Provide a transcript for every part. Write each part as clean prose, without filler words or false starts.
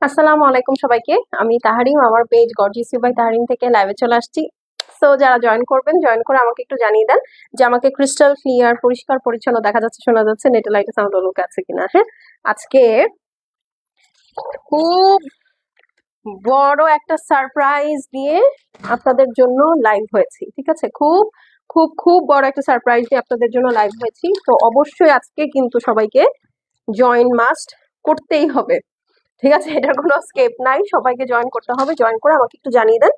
আসসালামু আলাইকুম সবাইকে। আমি তাহারিম, আমার page gorgeous you by Tahrim থেকে লাইভে চলে আসছি। সো যারা জয়েন করবেন, জয়েন করে আমাকে একটু জানিয়ে দেন যে আমাকে ক্রিস্টাল ক্লিয়ার, পরিষ্কার পরিচ্ছন্ন দেখা যাচ্ছে, শোনা যাচ্ছে, নেটে লাইটে সাউন্ড ওকে আছে কিনা। হ্যাঁ, আজকে খুব বড় একটা সারপ্রাইজ দিয়ে আপনাদের জন্য লাইভ হয়েছি। ঠিক আছে, খুব খুব খুব বড় একটা সারপ্রাইজ দিয়ে আপনাদের জন্য লাইভ হয়েছি। তো অবশ্যই আজকে কিন্তু সবাইকে জয়েন মাস্ট করতেই হবে। ঠিক আছে, এটার কোনো স্কেপ নাই, সবাইকে জয়েন করতে হবে। জয়েন করে আমাকে একটু জানিয়ে দেন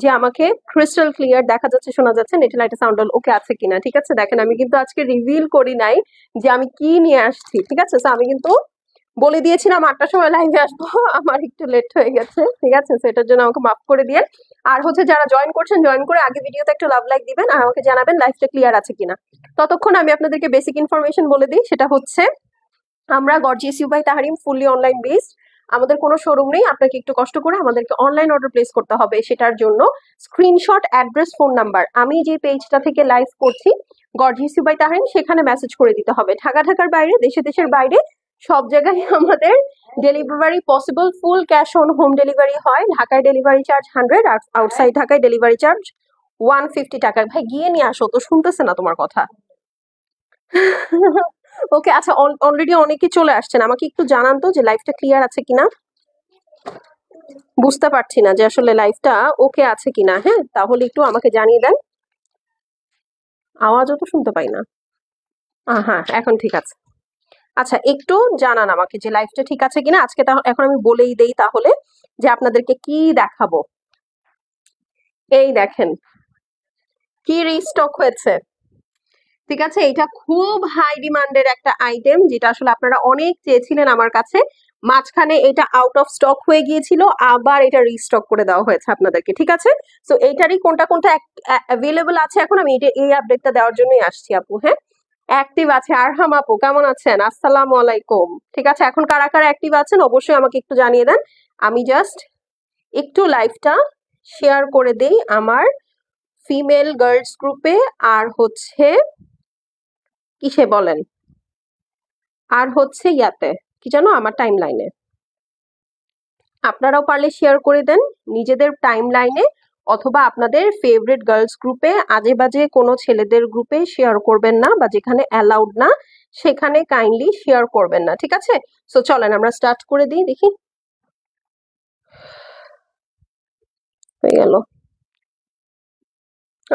যে আমাকে ক্রিস্টাল ক্লিয়ার দেখা যাচ্ছে, শোনা যাচ্ছে, নেটে লাইটে সাউন্ড ওকে আছে কিনা। ঠিক আছে, দেখেন আমি কিন্তু আজকে রিভিল করি নাই যে আমি কি নিয়ে আসছি। ঠিক আছে, তো আমি কিন্তু বলে দিয়েছিলাম 8টার সময় লাইভে আসবো, আমার একটু লেট হয়ে গেছে। ঠিক আছে, তো এটার জন্য আমাকে মাফ করে দিয়ে। আর হচ্ছে যারা জয়েন করছেন, জয়েন করে আগে ভিডিওতে একটু লাভ লাইক দিবেন আর আমাকে জানাবেন লাইভটা ক্লিয়ার আছে কিনা। ততক্ষণ আমি আপনাদেরকে বেসিক ইনফরমেশন বলে দিই। সেটা হচ্ছে আমরা gorgeous you by Tahrim fully online based. আমাদের কোনো শোরুম নেই, আপনাকে একটু কষ্ট করে আমাদেরকে অনলাইন অর্ডার প্লেস করতে হবে। সেটার জন্য স্ক্রিনশট, অ্যাড্রেস, ফোন নাম্বার আমি যে পেজটা থেকে লাইভ করছি গর্জিয়াস ইউ বাই তাহারিম, সেখানে মেসেজ করে দিতে হবে। ঢাকার বাইরে, দেশের বাইরে সব জায়গায় আমাদের delivery possible. Full cash on home delivery হয়। ঢাকায় ডেলিভারি চার্জ 100, আর আউটসাইড ঢাকায় ডেলিভারি চার্জ 150 টাকা। ভাই গিয়ে নিয়ে আসো তো, শুনতেছে না তোমার কথা। ওকে, আচ্ছা, অলরেডি অনেকে চলে আসছেন, আমাকে একটু জানান তো যে লাইভটা ক্লিয়ার আছে কিনা। বুঝতে পারছি না যে আসলে লাইভটা ওকে আছে কিনা। হ্যাঁ, তাহলে একটু আমাকে জানিয়ে দেন। আওয়াজও তো শুনতে পাই না। হ্যাঁ, এখন ঠিক আছে। আচ্ছা, একটু জানান আমাকে যে লাইভটা ঠিক আছে কিনা। আজকে এখন আমি বলেই দেই তাহলে যে আপনাদেরকে কি দেখাবো। এই দেখেন কি রিস্টক হয়েছে। ঠিক আছে, এটা খুব হাই ডিমান্ডের একটা আইটেম, যেটা আসলে আপনারা অনেক চেয়েছিলেন আমার কাছে। মাঝখানে এটা আউট অফ স্টক হয়ে গিয়েছিল, আবার এটা রিস্টক করে দেওয়া হয়েছে আপনাদেরকে। ঠিক আছে, তো এইটারই কোনটা কোনটা অ্যাভেলেবল আছে এখন আমি এই আপডেটটা দেওয়ার জন্যই আসছি আপু। হ্যাঁ, অ্যাক্টিভ আছে আরহাম আপু, কেমন আছেন? আসসালামু আলাইকুম। ঠিক আছে, এখন কারা কারা অ্যাক্টিভ আছেন অবশ্যই আমাকে একটু জানিয়ে দেন। আমি জাস্ট একটু লাইভটা শেয়ার করে দেই আমার ফিমেল গার্লস গ্রুপে, আর হচ্ছে কিসে বলেন, আর হচ্ছে ইয়াতে কি জানো, আমার টাইম লাইনে। আপনারাও পারলে শেয়ার করে দেন নিজেদের টাইম লাইনে, অথবা আপনাদের ফেভারিট গার্লস গ্রুপে। আজে বাজে কোনো ছেলেদের গ্রুপে শেয়ার করবেন না, বা যেখানে অ্যালাউড না সেখানে কাইন্ডলি শেয়ার করবেন না। ঠিক আছে, সো চলেন আমরা স্টার্ট করে দিই। দেখি হয়ে গেল।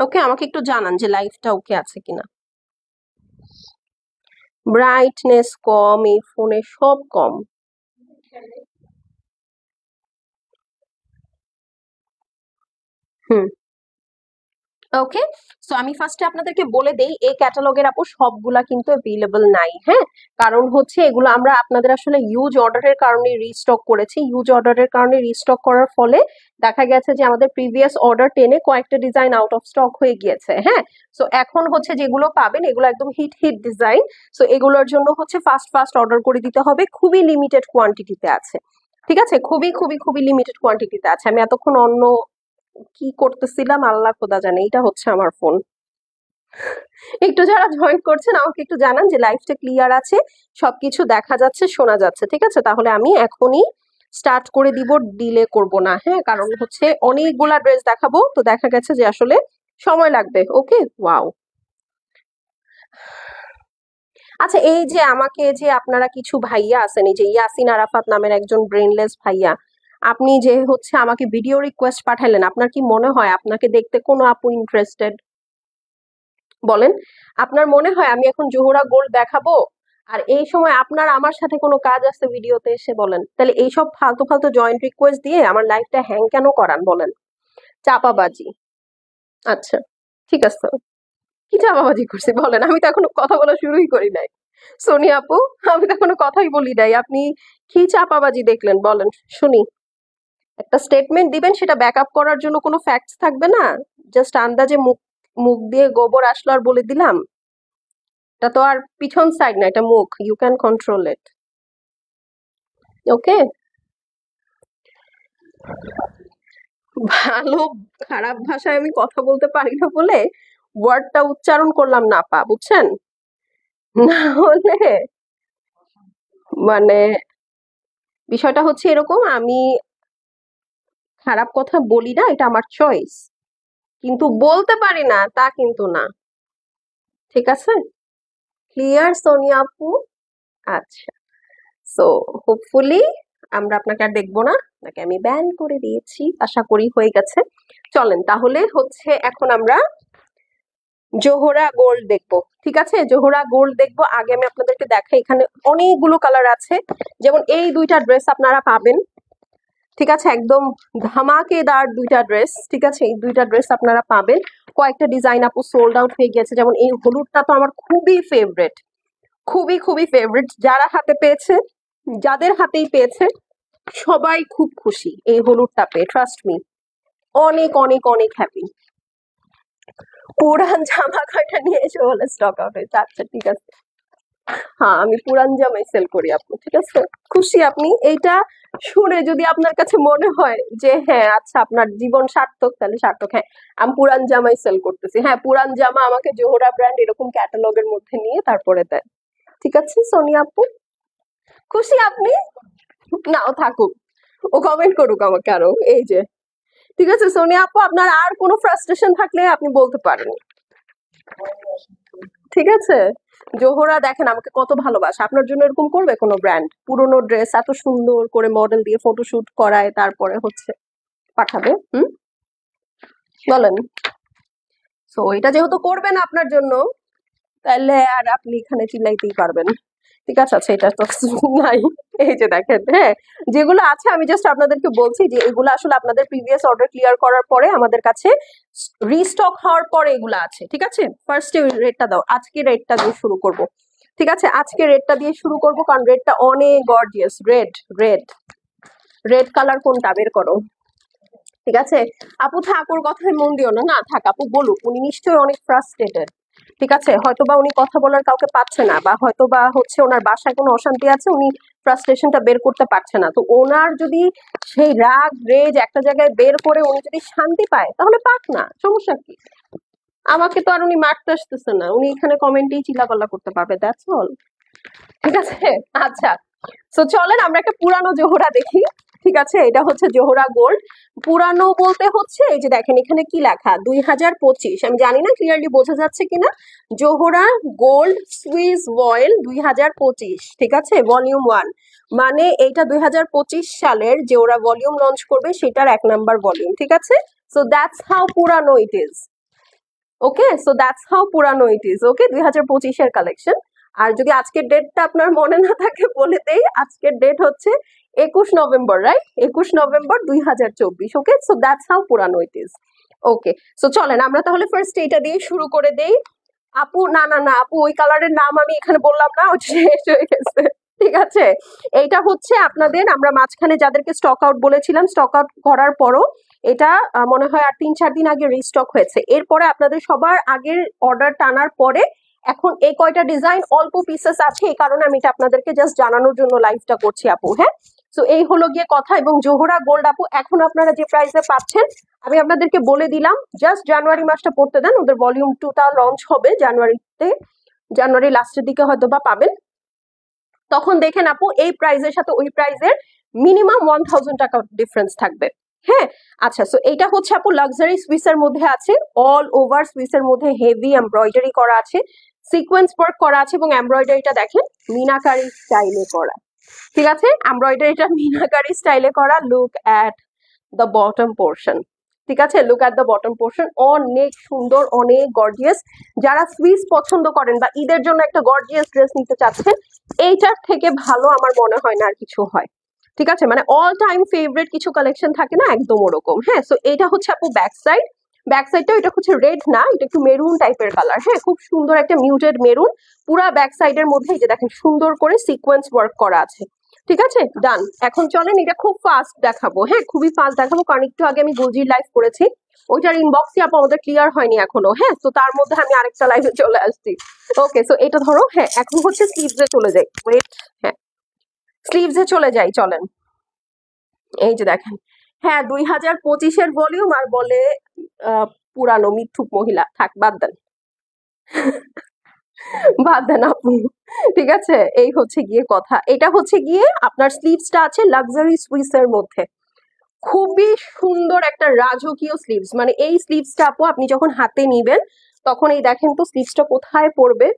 ওকে, আমাকে একটু জানান যে লাইভটা ওকে আছে কিনা। ব্রাইটনেস কম, এই ফোনে সব কম। হুম, ওকে। সো আমি ফার্স্টে আপনাদেরকে বলে দেই, এই ক্যাটালগের আপু সবগুলা কিন্তু অ্যাভেলেবল নাই। হ্যাঁ, কারণ হচ্ছে এগুলো আমরা আপনাদের আসলে ইউজ অর্ডারের কারণে রিস্টক করেছি। ইউজ অর্ডারের কারণে রিস্টক করার ফলে দেখা গেছে যে আমাদের প্রিভিয়াস অর্ডার টেনে কয়েকটা ডিজাইন আউট অফ স্টক হয়ে গিয়েছে। হ্যাঁ, সো এখন হচ্ছে যেগুলো পাবেন এগুলো একদম হিট হিট ডিজাইন। সো এগুলোর জন্য হচ্ছে ফাস্ট ফাস্ট অর্ডার করে দিতে হবে, খুবই লিমিটেড কোয়ান্টিটিতে আছে। ঠিক আছে, খুবই খুবই খুবই লিমিটেড কোয়ান্টিটিতে আছে। আমি এতক্ষণ অন্য কি করতেছিলাম আল্লাহ খোদা জানে। এটা হচ্ছে আমার ফোন। একটু যারা জয়েন করছেন আমাকে একটু জানান যে লাইভটা ক্লিয়ার আছে, সবকিছু দেখা যাচ্ছে, শোনা যাচ্ছে। ঠিক আছে, তাহলে আমি এখনই স্টার্ট করে দিব, ডিলে করব না। হ্যাঁ, কারণ হচ্ছে অনেকগুলা ড্রেস দেখাবো, তো দেখা গেছে যে আসলে সময় লাগবে। ওকে, ওয়াও। আচ্ছা, এই যে আমাকে যে আপনারা কিছু ভাইয়া আছেন, এই যে ইয়াসিন আরাফাত নামের একজন ব্রেনলেস ভাইয়া, আপনি যে হচ্ছে আমাকে ভিডিও রিকোয়েস্ট পাঠালেন, আপনার কি মনে হয় আপনাকে দেখতে কোনো আপু ইন্টারেস্টেড? বলেন, আপনার মনে হয় আমি এখন জোহরা গোল্ড দেখাবো আর এই সময় আপনার আমার সাথে কোনো কাজ আছে ভিডিওতে এসে? বলেন, তাহলে এইসব ফালতু ফালতু জয়েন্ট রিকোয়েস্ট দিয়ে আমার লাইফটা হ্যাং কেন করান? বলেন, চাপাবাজি। আচ্ছা, ঠিক আছে, কি চাপাবাজি করছি বলেন? আমি তো এখনো কথা বলা শুরুই করি নাই। সোনিয়া আপু, আমি তো এখনো কথাই বলি নাই, আপনি কি চাপাবাজি দেখলেন বলেন শুনি। একটা স্টেটমেন্ট দিবেন, সেটা ব্যাকআপ করার জন্য কোনো ফ্যাক্টস থাকবে না। জাস্ট আন্দাজে মুখ মুখ দিয়ে গোবর আসলো আর বলে দিলাম। এটা তো আর পিছন সাইড না, এটা মুখ, ইউ ক্যান কন্ট্রোল ইট। ওকে, ভালো খারাপ ভাষায় আমি কথা বলতে পারি না বলে ওয়ার্ডটা উচ্চারণ করলাম না পা, বুঝছেন? না হলে মানে বিষয়টা হচ্ছে এরকম, আমি খারাপ কথা বলি না, এটা আমার চয়েস, কিন্তু বলতে পারি না তা কিন্তু না। ঠিক আছে, ক্লিয়ার সোনিয়া আপু? আচ্ছা, সো হোপফুলি আমরা আপনাকে আর দেখবো না, আপনাকে আমি ব্যান করে দিয়েছি, আশা করি হয়ে গেছে। চলেন তাহলে হচ্ছে এখন আমরা জোহরা গোল্ড দেখবো। ঠিক আছে, জোহরা গোল্ড দেখবো। আগে আমি আপনাদেরকে দেখাই, এখানে অনেকগুলো কালার আছে। যেমন এই দুইটা ড্রেস আপনারা পাবেন, ঠিক আছে, একদম ধামাকেদার দুইটা ড্রেস। ঠিক আছে, এই দুইটা ড্রেস আপনারা পাবেন। কয়েকটা ডিজাইন আপু সোল্ড আউট হয়ে গেছে, যেমন এই হলুদটা তো আমার খুবই ফেভারিট, খুবই খুবই ফেভারিট। যারা হাতে পেয়েছে, যাদের হাতেই পেয়েছে, সবাই খুব খুশি এই হলুদটা পেয়ে, ট্রাস্ট মি, অনেক অনেক অনেক হ্যাপি। পুরান জামা কয়টা নিয়ে এসে বলে স্টক আউট হয়েছে। আচ্ছা ঠিক আছে, হ্যাঁ আমি পুরান জামাই সেল করি আপু। ঠিক আছে, খুশি আপনি এইটা শুনে? যদি আপনার কাছে মনে হয় যে হ্যাঁ আচ্ছা আপনার জীবন সার্থক, তাহলে সার্থক। হ্যাঁ, আমি পুরান জামাই সেল করতেছি। হ্যাঁ, পুরান জামা আমাকে জোহরা ব্র্যান্ড এরকম ক্যাটালগের মধ্যে নিয়ে তারপরে দেয়। ঠিক আছে সোনিয়া আপু, খুশি আপনি? নাও থাকুক, ও কমেন্ট করুক আমাকে আরো। এই যে, ঠিক আছে সোনিয়া আপু, আপনার আর কোনো ফ্রাস্ট্রেশন থাকলে আপনি বলতে পারেন। ঠিক আছে, জোহরা দেখেন আমাকে কত ভালোবাসে। আপনার জন্য এরকম করবে কোনো ব্র্যান্ড? পুরোনো ড্রেস এত সুন্দর করে মডেল দিয়ে ফটোশুট করায় তারপরে হচ্ছে পাঠাবে? বলেন। সো এটা যেহেতু করবেন আপনার জন্য, তাহলে আর আপনি এখানে চিল্লাইতেই পারবেন। ঠিক আছে, আচ্ছা এটা তো নাই। এই যে দেখেন, হ্যাঁ যেগুলো আছে আমি জাস্ট আপনাদেরকে বলছি যে এগুলো আসলে আপনাদের প্রিভিয়াস অর্ডার ক্লিয়ার করার পরে আমাদের কাছে রিস্টক হওয়ার পরে এগুলো আছে। ঠিক আছে, ফার্স্টে রেটটা দাও, আজকে রেটটা দিয়ে শুরু করব। ঠিক আছে, আজকে রেটটা দিয়ে শুরু করব, কারণ রেটটা অনেক gorgeous. Red red red colour কোনটা বের করো। ঠিক আছে আপু, থাকুর কথায় মন দিও না। না থাক আপু বলুক, উনি নিশ্চয়ই অনেক ফ্রাস্ট্রেটেড। ঠিক আছে, হয়তোবা উনি কথা বলার কাউকে পাচ্ছে না, বা হয়তোবা হচ্ছে ওনার বাসায় কোনো অশান্তি আছে, উনি ফ্রাস্ট্রেশনটা বের করতে পারছে না। তো ওনার যদি সেই রাগ রেজ একটা জায়গায় বের করে উনি যদি শান্তি পায়, তাহলে পাক না, সমস্যা কি? আমাকে তো আর উনি মারতে আসতেছে না, উনি এখানে কমেন্টেই চিল্লাপাল্লা করতে পারবে, দ্যাটস অল। ঠিক আছে, আচ্ছা তো চলেন আমরা একটা পুরানো জোহরা দেখি। ঠিক আছে, এটা হচ্ছে জোহরা গোল্ড। পুরানো বলতে হচ্ছে এই যে দেখেন এখানে কি লেখা, 2025। আমি জানি না ক্লিয়ারলি বোঝা যাচ্ছে কিনা। জোহরা গোল্ড সুইস ভয়েল 2025। ঠিক আছে, ভলিউম 1, মানে এইটা 2025 সালের যে ওরা ভলিউম লঞ্চ করবে সেটার 1 নাম্বার ভলিউম। ঠিক আছে, সো দ্যাটস হাউ পুরানো it is. Okay, so that's how পুরানো ইট ইজ। Okay, 2025-এর collection. আর যদি আজকের ডেটটা আপনার মনে না থাকে বলে দেই, আজকের ডেট হচ্ছে 21 November, right? 21 November 2024। Okay, so that's how পুরানো ইট ইজ। ওকে, সো চলেন আমরা তাহলে ফার্স্ট এটা দিয়ে শুরু করে দেই। আপু না না না আপু, ওই কালারের নাম আমি এখানে বললাম না, ওটা শেষ হয়ে গেছে। ঠিক আছে, এইটা হচ্ছে আপনাদের, আমরা মাঝখানে যাদেরকে স্টক আউট বলেছিলাম, স্টক আউট করার পরও এটা মনে হয় আর 3-4 দিন আগে রিস্টক হয়েছে। এরপরে আপনাদের সবার আগের অর্ডার টানার পরে এখন এই কয়টা ডিজাইন অল্প পিসেস আছে, এই কারণে আমি এটা আপনাদেরকে জাস্ট জানানোর জন্য লাইভটা করছি আপু। হ্যাঁ, তো এই হলো গিয়ে কথা। এবং জোহরা গোল্ড আপু এখন আপনারা যে প্রাইসে পাচ্ছেন, আমি আপনাদেরকে বলে দিলাম, জাস্ট জানুয়ারি মাসটা পড়তে দেন, ওদের ভলিউম 2টা লঞ্চ হবে জানুয়ারিতে, জানুয়ারি লাস্টের দিকে হয়তো বা পাবেন। তখন দেখেন আপু এই প্রাইসের সাথে ওই প্রাইসের মিনিমাম 1000 টাকা ডিফারেন্স থাকবে। হ্যাঁ, আচ্ছা সো এইটা হচ্ছে আপু লাক্সারি সুইসের মধ্যে আছে, অল ওভার সুইসের মধ্যে হেভি এমব্রয়ডারি করা আছে, সিকোয়েন্স ওয়ার্ক করা আছে, এবং এমব্রয়ডারিটা দেখেন মিনাকারি স্টাইলে করা। ঠিক আছে, এমব্রয়ডারিটা মিনাকারি স্টাইলে করা। Look at the bottom portion. ঠিক আছে, look at the bottom portion, অনেক সুন্দর, অনেক গর্জিয়াস। যারা সুইস পছন্দ করেন বা ঈদের জন্য একটা গর্জিয়াস ড্রেস নিতে চাচ্ছেন, এইটার থেকে ভালো আমার মনে হয় না আর কিছু হয়। ঠিক আছে, মানে অল টাইম ফেভারিট কিছু কালেকশন থাকে না, একদম ওরকম। হ্যাঁ, সো এটা হচ্ছে আপু ব্যাক সাইড। ব্যাক সাইডটা এটা হচ্ছে রেড না, এটা একটু মেরুন টাইপের কালার। হ্যাঁ, খুব সুন্দর একটা মিউটেড মেরুন। পুরা ব্যাক সাইডের মধ্যে এই যে দেখেন সুন্দর করে সিকোয়েন্স ওয়ার্ক করা আছে। ঠিক আছে, ডান। এখন চলেন এটা খুব ফাস্ট দেখাবো। হ্যাঁ, খুবই ফাস্ট দেখাবো, কারণ একটু আগে আমি গুলজির লাইভ করেছি, ওইটার ইনবক্সই আপু আমাদের ক্লিয়ার হয়নি এখনো। হ্যাঁ, তো তার মধ্যে আমি আরেকটা লাইভে চলে আসছি। ওকে, সো এটা ধরো। হ্যাঁ, এখন হচ্ছে স্লিভসে চলে যাই। ওয়েট, হ্যাঁ স্লিভসে চলে যাই, চলেন। এই যে দেখেন, হ্যাঁ 2025-এর ভলিউম, আর বলে পুরানো মিথ্যুক মহিলা। থাক, বাদ দেন। বাদ দেন আপু, ঠিক আছে। এই হচ্ছে গিয়ে কথা, এটা হচ্ছে গিয়ে আপনার স্লিভসটা আছে লাক্সারি সুইসের মধ্যে, খুবই সুন্দর একটা রাজকীয় স্লিভস। মানে এই স্লিভসটা আপু আপনি যখন হাতে নিবেন তখন এই দেখেন তো স্লিভসটা কোথায় পড়বে,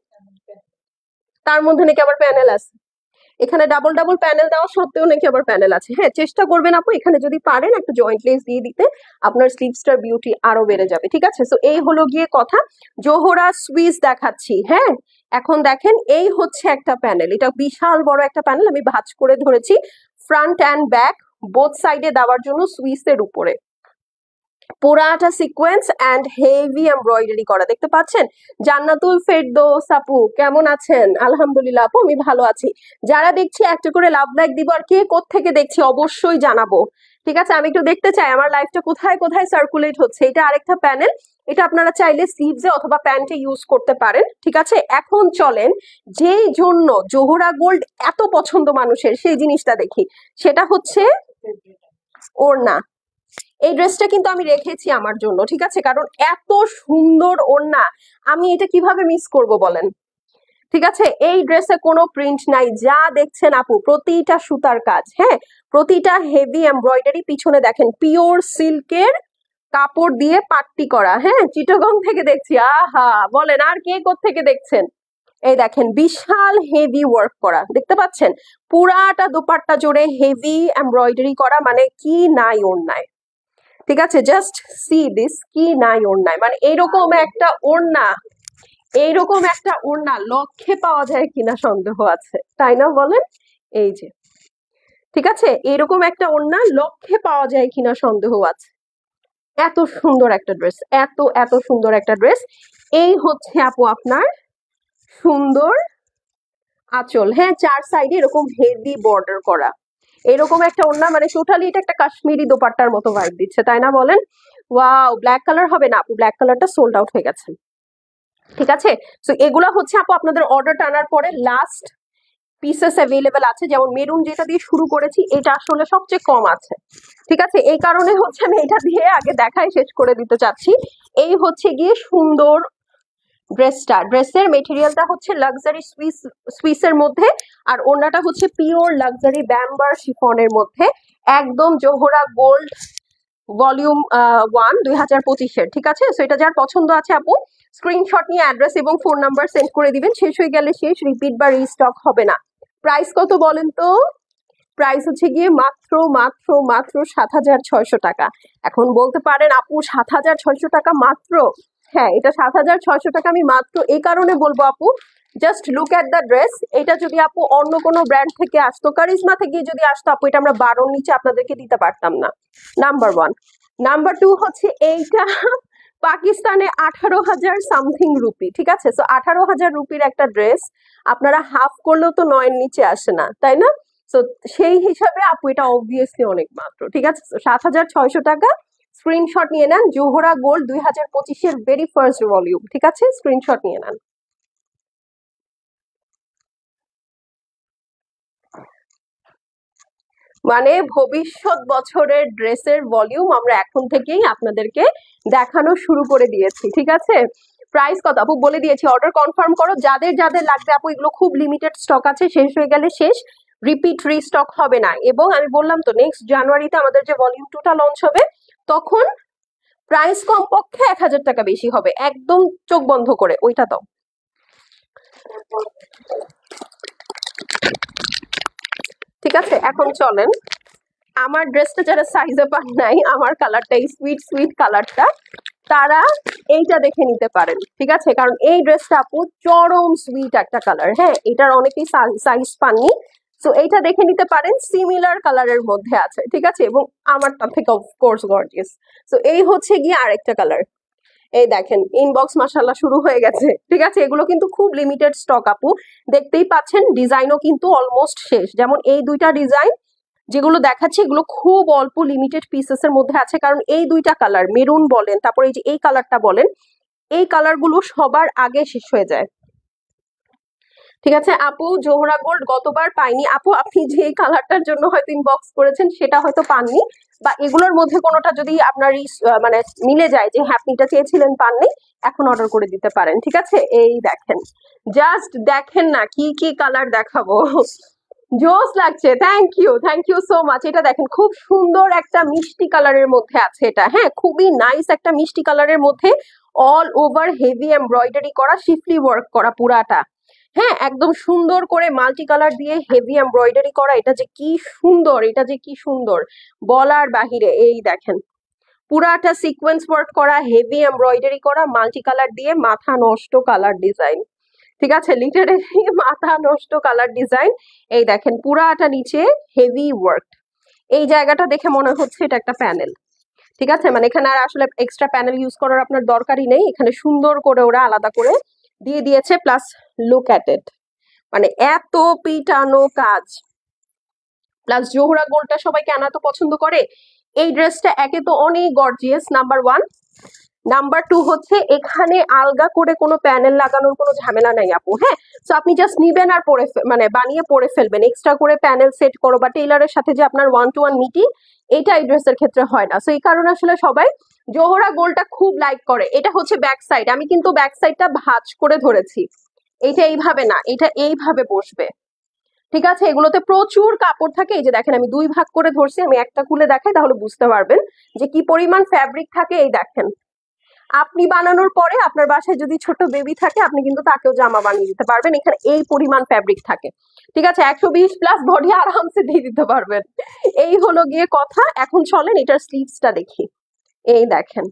তার মধ্যে নাকি আবার প্যানেল আছে, এখানে ডাবল ডাবল প্যানেল দেওয়া সত্ত্বেও নাকি আবার প্যানেল আছে। হ্যাঁ, চেষ্টা করবেন আপু এখানে যদি পারেন একটা জয়েন্ট লেস দিয়ে দিতে, আপনার স্লিভসটার বিউটি আরো বেড়ে যাবে, ঠিক আছে। সো এই হলো গিয়ে কথা, জোহরা সুইস দেখাচ্ছি। হ্যাঁ, এখন দেখেন এই হচ্ছে একটা প্যানেল, এটা বিশাল বড় একটা প্যানেল, আমি ভাঁজ করে ধরেছি ফ্রন্ট অ্যান্ড ব্যাক বোথ সাইডে দেওয়ার জন্য সুইসের উপরে পুরাটা সিকোয়েন্স অ্যান্ড হেভি এমব্রয়ডারি করা, দেখতে পাচ্ছেন। জান্নাতুল ফেরদৌস আপু কেমন আছেন? আলহামদুলিল্লাহ আপু আমি ভালো আছি। যারা দেখছি একটা করে লাভ লাইক দিব, আর কে কোত্থেকে দেখছি অবশ্যই জানাবো, ঠিক আছে। আমি একটু দেখতে চাই আমার লাইফটা কোথায় কোথায় সার্কুলেট হচ্ছে। এটা আরেকটা প্যানেল, এটা আপনারা চাইলে স্লিভসে অথবা প্যান্টে ইউজ করতে পারেন, ঠিক আছে। এখন চলেন যেই জন্য জোহরা গোল্ড এত পছন্দ মানুষের সেই জিনিসটা দেখি, সেটা হচ্ছে ওড়না। এই ড্রেসটা কিন্তু আমি রেখেছি আমার জন্য, ঠিক আছে, কারণ এত সুন্দর ওড়না, আমি এটা কিভাবে মিস করব বলেন, ঠিক আছে। এই ড্রেসে কোনো প্রিন্ট নাই, যা দেখছেন আপু প্রতিটা সুতার কাজ, হ্যাঁ, প্রতিটা হেভি এমব্রয়ডারি, পিছনে দেখেন পিওর সিল্কের কাপড় দিয়ে পাট্টি করা, হ্যাঁ, চিটাগং থেকে দেখছি। আহা, বলেন আর কে কোত্থেকে দেখছেন। এই দেখেন বিশাল হেভি ওয়ার্ক করা, দেখতে পাচ্ছেন, পুরাটা দোপাট্টা জুড়ে হেভি এমব্রয়ডারি করা, মানে কি নাই ওড়নায়, ঠিক আছে। জাস্ট সি দিস, কি নাই ওড়নায়, মানে এইরকম একটা ওড়না, এইরকম একটা ওড়না লক্ষে পাওয়া যায় কিনা সন্দেহ আছে, তাই না বলেন। এই যে, ঠিক আছে, এরকম একটা ওড়না লক্ষে পাওয়া যায় কিনা সন্দেহ আছে। এত সুন্দর একটা ড্রেস, এত এত সুন্দর একটা ড্রেস। এই হচ্ছে আপু আপনার সুন্দর আঁচল, হ্যাঁ, চার সাইডে এরকম হেভি বর্ডার করা, এরকম একটা ওড়না, মানে টোটালি এটা একটা কাশ্মীরি দোপাট্টার মতো ভাইব দিচ্ছে, তাই না বলেন। ওয়াও, ব্ল্যাক কালার হবে না আপু, ব্ল্যাক কালারটা সোল্ড আউট হয়ে গেছে, ঠিক আছে। সো এগুলা হচ্ছে আপু আপনাদের অর্ডার টানার পরে লাস্ট পিসেস অ্যাভেলেবেল আছে। যেমন মেরুন যেটা দিয়ে শুরু করেছি, এটা আসলে সবচেয়ে কম আছে, ঠিক আছে। এই কারণে হচ্ছে আমি এটা দিয়ে আগে দেখাই শেষ করে দিতে চাচ্ছি। এই হচ্ছে গিয়ে সুন্দর ড্রেসটা, ড্রেসের মেটেরিয়ালটা হচ্ছে লাক্সারি সুইসের মধ্যে, আর ওড়নাটা হচ্ছে পিওর লাক্সারি ব্যাম্বার শিফনের মধ্যে, একদম জোহরা গোল্ড ভলিউম 1 2025-এর, ঠিক আছে। সো এটা যার পছন্দ আছে আপু স্ক্রিনশট নিয়ে অ্যাড্রেস এবং ফোন নাম্বার সেন্ড করে দিবেন, শেষ হয়ে গেলে শেষ, রিপিট বা রিস্টক হবে না। প্রাইস কত বলেন তো? প্রাইস হচ্ছে গিয়ে মাত্র মাত্র মাত্র 7,600 টাকা। এখন বলতে পারেন আপু 7,600 টাকা মাত্র, হ্যাঁ এটা 7,600 টাকা। আমি মাত্র এই কারণে বলবো আপু, just look at the dress. এটা যদি আপু অন্য কোনো ব্র্যান্ড থেকে আসতো, কারিজমা থেকে যদি আসতো আপু, এটা আমরা 12 নিচে আপনাদেরকে দিতে পারতাম না, নাম্বার 1। নাম্বার 2 হচ্ছে এইটা পাকিস্তানে 18,000 সামথিং রুপি, ঠিক আছে। সো 18,000 রুপির একটা ড্রেস আপনারা হাফ করলেও তো 9 নিচে আসে না, তাই না। তো সেই হিসাবে আপু এটা অবভিয়াসলি অনেক মাত্র, ঠিক আছে। 7,600 টাকা। স্ক্রিনশট নিয়ে নেন, জোহরা গোল্ড 2025-এর ভেরি ফার্স্ট ভলিউম, ঠিক আছে, স্ক্রিনশট নিয়ে নেন। মানে ভবিষ্যৎ বছরের ড্রেসের ভলিউম আমরা এখন থেকেই আপনাদেরকে দেখানো শুরু করে দিয়েছি, ঠিক আছে। প্রাইস কত আপু বলে দিয়েছি, অর্ডার কনফার্ম করো যাদের যাদের লাগবে আপু, এগুলো খুব লিমিটেড স্টক আছে, শেষ হয়ে গেলে শেষ, রিপিট রিস্টক হবে না। এবং আমি বললাম তো নেক্সট জানুয়ারিতে আমাদের যে ভলিউম 2টা লঞ্চ হবে, তখন প্রাইস কমপক্ষে 1,000 টাকা বেশি হবে, একদম চোখ বন্ধ করে ওইটা দাও। ঠিক আছে, এখন চলেন আমার ড্রেসটা যারা সাইজে পান নাই, আমার কালারটা এই সুইট সুইট কালারটা, তারা এইটা দেখে নিতে পারেন, ঠিক আছে। কারণ এই ড্রেসটা আপু চরম সুইট একটা কালার, হ্যাঁ, এটার অনেকেই সাইজ পাননি। সো এইটা দেখে নিতে পারেন, সিমিলার কালারের মধ্যে আছে, ঠিক আছে, এবং আমারটা থেকে অফকোর্স গর্জিয়াস। সো এই হচ্ছে গিয়ে আরেকটা কালার, এই দেখেন ইনবক্স মাশাআল্লাহ শুরু হয়ে গেছে, ঠিক আছে। এগুলো কিন্তু খুব লিমিটেড স্টক আপু, দেখতেই পাচ্ছেন ডিজাইনও কিন্তু অলমোস্ট শেষ। যেমন এই দুইটা ডিজাইন যেগুলো দেখাচ্ছি, এগুলো খুব অল্প লিমিটেড পিসেস এর মধ্যে আছে, কারণ এই দুইটা কালার মেরুন বলেন, তারপরে এই যে এই কালারটা বলেন, এই কালারগুলো সবার আগে শেষ হয়ে যায়। ঠিক আছে আপু, জোহরা গোল্ড গতবার পাইনি আপু, আপনি যে কালারটার জন্য হয়তো ইনবক্স করেছেন সেটা হয়তো পাননি, বা এগুলোর মধ্যে কোনোটা যদি আপনার মানে মিলে যায় যে হ্যাঁ আপনি এটা চেয়েছিলেন পাননি, এখন অর্ডার করে দিতে পারেন। ঠিক আছে, এই দেখেন, জাস্ট দেখেন না কি কি কালার দেখাবো, জোস লাগছে। Thank you so much. এটা দেখেন খুব সুন্দর একটা মিষ্টি কালারের মধ্যে আছে এটা, হ্যাঁ খুবই নাইস একটা মিষ্টি কালারের মধ্যে, অল ওভার হেভি এমব্রয়ডারি করা, শিফলি ওয়ার্ক করা পুরাটা, হ্যাঁ একদম সুন্দর করে মাল্টি কালার দিয়ে হেভি এমব্রয়ডারি করা। এটা যে কি সুন্দর, এটা যে কি সুন্দর বলার বাহিরে। এই দেখেন পুরাটা সিকোয়েন্স ওয়ার্ক করা, হেভি এমব্রয়ডারি করা, মাল্টি কালার দিয়ে মাথা নষ্ট কালার ডিজাইন। ঠিক আছে, লিটারেলি মাথা নষ্ট কালার ডিজাইন। এই দেখেন পুরাটা নিচে হেভি ওয়ার্ক। এই জায়গাটা দেখে মনে হচ্ছে এটা একটা প্যানেল। ঠিক আছে, মানে এখানে আর আসলে এক্সট্রা প্যানেল ইউজ করার আপনার দরকারই নেই, এখানে সুন্দর করে ওরা আলাদা করে দিয়ে দিয়েছে। প্লাস লুক অ্যাট ইট, মানে এত পিটানো কাজ। প্লাস জোহরা গোল্ডটা সবাই কেন এত পছন্দ করে, এই ড্রেসটা একে তো অনেক gorgeous, number one. Number two হচ্ছে এখানে আলগা করে কোনো প্যানেল লাগানোর কোনো ঝামেলা নাই আপু, হ্যাঁ। তো আপনি জাস্ট নিবেন আর পরে মানে বানিয়ে পরে ফেলবেন, এক্সট্রা করে প্যানেল সেট করো বা টেইলারের সাথে যে আপনার 1 to 1 মিটিং, এটা এই ড্রেসের ক্ষেত্রে হয় না। তো এই কারণে আসলে সবাই জোহরা গোল্ডটা খুব লাইক করে। এটা হচ্ছে ব্যাক সাইড, আমি কিন্তু ব্যাক সাইডটা ভাঁজ করে ধরেছি, এটা এইভাবে না, এটা এইভাবে বসবে। ঠিক আছে, এগুলোতে প্রচুর কাপড় থাকে। এই যে দেখেন আমি 2 ভাগ করে ধরছি, আমি একটা খুলে দেখাই তাহলে বুঝতে পারবেন যে কি পরিমাণ ফ্যাব্রিক থাকে। এই দেখেন, আপনি বানানোর পরে আপনার বাসায় যদি ছোট বেবি থাকে আপনি কিন্তু তাকেও জামা বানিয়ে দিতে পারবেন, এখানে এই পরিমাণ ফ্যাব্রিক থাকে। ঠিক আছে, 120+ বডি আরামসে দিয়ে দিতে পারবেন। এই হলো গিয়ে কথা। এখন চলেন এটার স্লিভসটা দেখি। এই দেখেন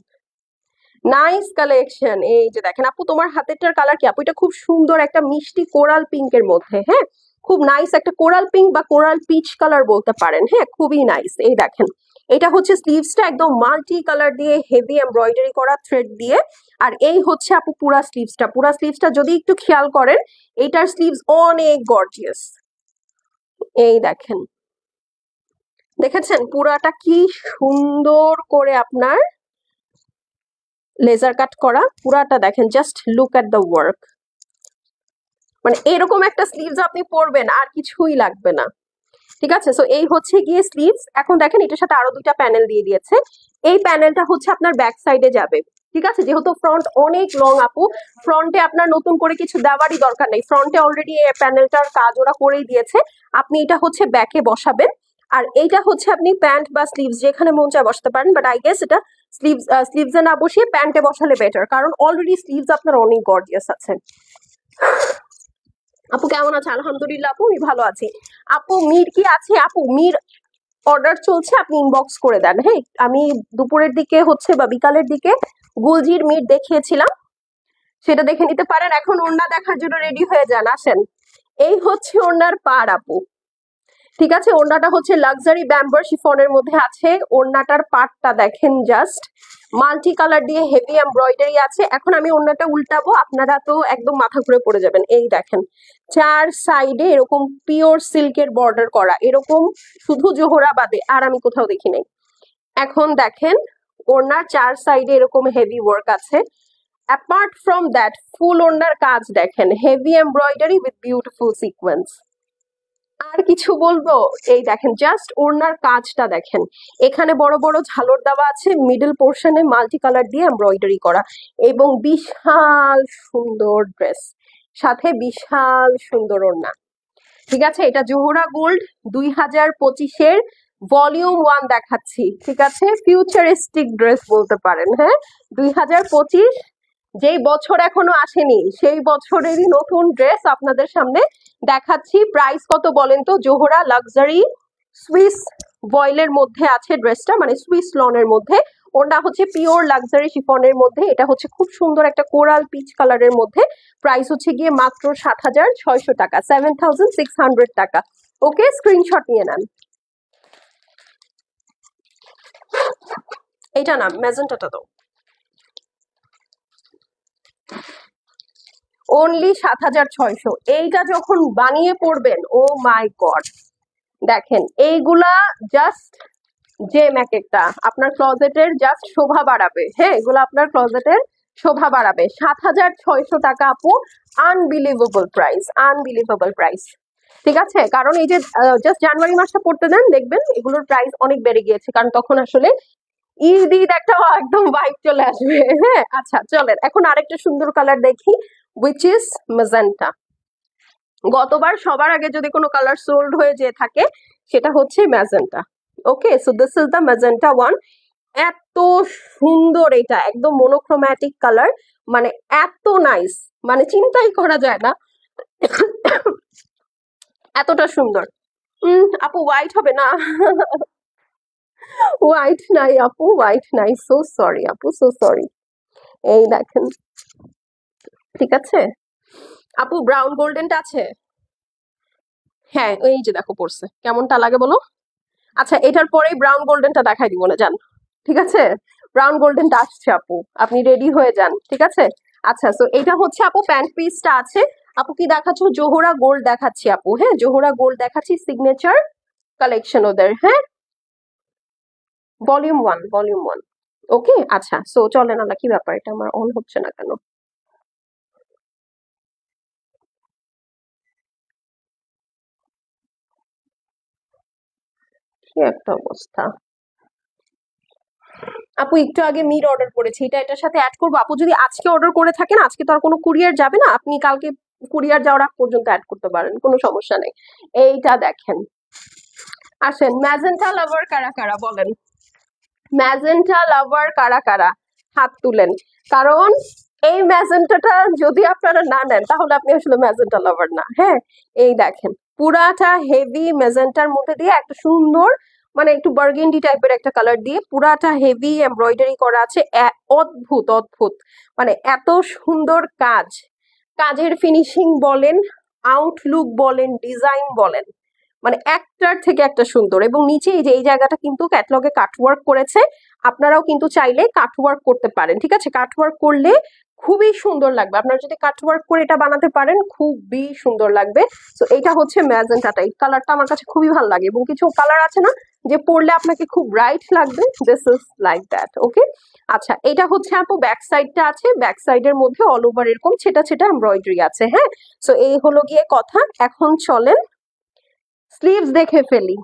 নাইস কালেকশন। এই যে দেখেন আপু, তোমার হাতেরটার কালার কি আপু? এটা খুব সুন্দর একটা মিষ্টি কোরাল পিঙ্কের মধ্যে, হ্যাঁ খুব নাইস একটা কোরাল পিঙ্ক বা কোরাল পিচ কালার বলতে পারেন, হ্যাঁ খুবই নাইস। এই দেখেন এটা হচ্ছে স্লিভসটা, একদম মাল্টি কালার দিয়ে হেভি এমব্রয়ডারি করা থ্রেড দিয়ে। আর এই হচ্ছে আপু পুরা স্লিভসটা। পুরা স্লিভসটা যদি একটু খেয়াল করেন, এইটার স্লিভস অনেক গর্জিয়াস। এই দেখেন, দেখেছেন পুরাটা কি সুন্দর করে আপনার লেজার কাট করা, পুরাটা দেখেন, just look at the work. মানে এরকম একটা স্লিভস আপনি পরবেন আর কিছুই লাগবে না। ঠিক আছে, সো এই হচ্ছে গিয়ে স্লিভস। এখন দেখেন এটার সাথে আরো 2টা প্যানেল দিয়ে দিয়েছে। এই প্যানেলটা হচ্ছে আপনার ব্যাক সাইডে যাবে। ঠিক আছে, যেহেতু ফ্রন্ট অনেক লং আপু, ফ্রন্টে আপনার নতুন করে কিছু দেওয়ারই দরকার নেই, ফ্রন্টে অলরেডি এই প্যানেলটার কাজ ওরা করেই দিয়েছে। আপনি এটা হচ্ছে ব্যাকে বসাবেন, আর এইটা হচ্ছে আপনি প্যান্ট বা স্লিভস যেখানে মন চায় বসাতে পারেন, বাট আই গেস এটা স্লিভসে না বসিয়ে প্যান্টে বসালে বেটার, কারণ অলরেডি স্লিভস আপনার অনেক গর্জিয়াস আছে। আপু কেমন আছে? আলহামদুলিল্লাহ আপু, আমি ভালো আছি। আপু মির কি আছে? আপু মির অর্ডার চলছে, আপনি ইনবক্স করে দেন, হ্যাঁ। আমি দুপুরের দিকে হচ্ছে বা বিকালের দিকে গুলজির মিট দেখিয়েছিলাম, সেটা দেখে নিতে পারেন। এখন ওড়না দেখার জন্য রেডি হয়ে যান, আসেন। এই হচ্ছে ওড়নার পার আপু। ঠিক আছে, ওড়নাটা হচ্ছে লাক্সারি ব্যাম্বার শিফনের মধ্যে আছে। ওড়নাটার পার্টটা দেখেন, জাস্ট মাল্টি কালার দিয়ে হেভি এমব্রয়ডারি আছে। এখন আমি ওড়নাটা উল্টাবো, আপনারা তো একদম মাথা ঘুরে পড়ে যাবেন। এই দেখেন 4 সাইডে এরকম পিওর সিল্কের বর্ডার করা, এরকম শুধু জোহরা বাদে আর আমি কোথাও দেখি নাই। এখন দেখেন ওড়নার 4 সাইডে এরকম হেভি ওয়ার্ক আছে। অ্যাপার্ট ফ্রম দ্যাট ফুল ওড়নার কাজ দেখেন, heavy embroidery with beautiful sequence. আর কিছু বলবো? এই দেখেন জাস্ট ওড়নার কাজটা দেখেন, এখানে বড় বড় ঝালর দেওয়া আছে, মিডল পোর্শনে মাল্টি কালার দিয়ে এমব্রয়ডারি করা, এবং বিশাল সুন্দর ড্রেস, সাথে বিশাল সুন্দর ওড়না। ঠিক আছে, এটা জোহরা গোল্ড 2025-এর ভলিউম 1 দেখাচ্ছি। ঠিক আছে, ফিউচারিস্টিক ড্রেস বলতে পারেন, হ্যাঁ 2025, যেই বছর এখনো আসেনি সেই বছরেরই নতুন ড্রেস আপনাদের সামনে দেখাচ্ছি। প্রাইস কত বলেন তো? জোহরা লাক্সারি সুইস ভয়েলের মধ্যে আছে ড্রেসটা, মানে সুইস লনের মধ্যে। ওটা হচ্ছে পিওর লাক্সারি শিফনের মধ্যে, এটা হচ্ছে খুব সুন্দর একটা কোরাল পিচ কালারের মধ্যে। প্রাইস হচ্ছে গিয়ে মাত্র 7,600 টাকা, 7,600 টাকা। ওকে, স্ক্রিনশট নিয়ে নেন। এটা না, ম্যাজেন্টাটা তো অনলি 7,600। এইটা যখন বানিয়ে পড়বেন, ও মাই গড, দেখেন এইগুলা জাস্ট জেম, এক একটা আপনার ক্লজেটের জাস্ট শোভা বাড়াবে, হ্যাঁ এগুলো আপনার ক্লজেটের শোভা বাড়াবে। 7,600 টাকা আপু, আনবিলিভেবল প্রাইস, আনবিলিভেবল প্রাইস। ঠিক আছে, কারণ এই যে জাস্ট জানুয়ারি মাসটা পড়তে দেন, দেখবেন এগুলোর প্রাইস অনেক বেড়ে গিয়েছে, কারণ তখন আসলে ঈদ ঈদ একটা একদম ভাইব চলে আসবে। হ্যাঁ, আচ্ছা চলেন এখন আরেকটা সুন্দর কালার দেখি, উইচ ইজ ম্যাজেন্টা। গতবার সবার আগে যদি কোনো কালার সোল্ড হয়ে যেয়ে থাকে সেটা হচ্ছে magenta. Okay, so this is the magenta one. এত সুন্দর, এটা একদম মোনোক্রোম্যাটিক কালার, মানে এত নাইস, মানে চিন্তাই করা যায় না এতটা সুন্দর। আপু হোয়াইট হবে না? হোয়াইট নাই আপু, হোয়াইট নাই, সো সরি আপু, সো সরি। এই দেখেন, ঠিক আছে আপু, ব্রাউন গোল্ডেনটা আছে? হ্যাঁ, এই যে দেখো পড়ছে, কেমনটা লাগে বলো? আচ্ছা, এটার পরেই ব্রাউন গোল্ডেনটা দেখাই দিব না, যান। ঠিক আছে, ব্রাউন গোল্ডেনটা আসছে আপু, আপনি রেডি হয়ে যান। ঠিক আছে, আচ্ছা, সো এটা হচ্ছে আপু প্যান্ট পিসটা আছে। আপু কি দেখাচ্ছ? জোহরা গোল্ড দেখাচ্ছি আপু, হ্যাঁ জোহরা গোল্ড দেখাচ্ছি, সিগনেচার কালেকশন ওদের, হ্যাঁ ভলিউম 1, ভলিউম 1। ওকে, আচ্ছা, সো চলেন আমরা, কি ব্যাপার এটা আমার অন হচ্ছে না কেন? কি একটা অবস্থা। আপু একটু আগে মিড অর্ডার করেছি, এটা এটার সাথে অ্যাড করবো আপু? যদি আজকে অর্ডার করে থাকেন, আজকে তো আর কোনো কুরিয়ার যাবে না, আপনি কালকে কুরিয়ার যাওয়ার আগ পর্যন্ত অ্যাড করতে পারেন, কোনো সমস্যা নেই। এইটা দেখেন, আসেন, ম্যাজেন্টা লাভার কারা কারা বলেন? ম্যাজেন্টা লাভার কারা কারা হাত তুলেন, কারণ এই ম্যাজেন্টাটা যদি আপনারা না নেন তাহলে আপনি আসলে ম্যাজেন্টা লাভার না। হ্যাঁ, এই দেখেন, পুরাটা হেভি ম্যাজেন্টার মধ্যে দিয়ে একটা সুন্দর, মানে একটু বার্গেন্ডি টাইপের একটা কালার দিয়ে পুরাটা হেভি এমব্রয়ডারি করা আছে, অদ্ভুত অদ্ভুত, মানে এত সুন্দর কাজ, কাজের ফিনিশিং বলেন, আউটলুক বলেন, ডিজাইন বলেন, মানে একটার থেকে একটা সুন্দর। এবং নিচে এই যে এই জায়গাটা কিন্তু ক্যাটলগে কাটওয়ার্ক করেছে, আপনারাও কিন্তু চাইলে কাটওয়ার্ক করতে পারেন। ঠিক আছে, কাটওয়ার্ক করলে খুবই সুন্দর লাগবে, আপনারা যদি কাটওয়ার্ক করে এটা বানাতে পারেন খুবই সুন্দর লাগবে। তো এটা হচ্ছে ম্যাজেন্টাটা, এই কালারটা আমার কাছে খুবই ভালো লাগে, এবং কিছু কালার আছে না যে পরলে আপনাকে খুব ব্রাইট লাগবে, দিস ইজ লাইক দ্যাট। ওকে, আচ্ছা, এটা হচ্ছে আপু ব্যাক সাইডটা আছে, ব্যাক সাইডের মধ্যে অল ওভার এরকম ছেটা ছেটা এমব্রয়ডারি আছে। হ্যাঁ, সো এই হলো গিয়ে কথা, এখন চলেন স্লিভস দেখে ফেলি।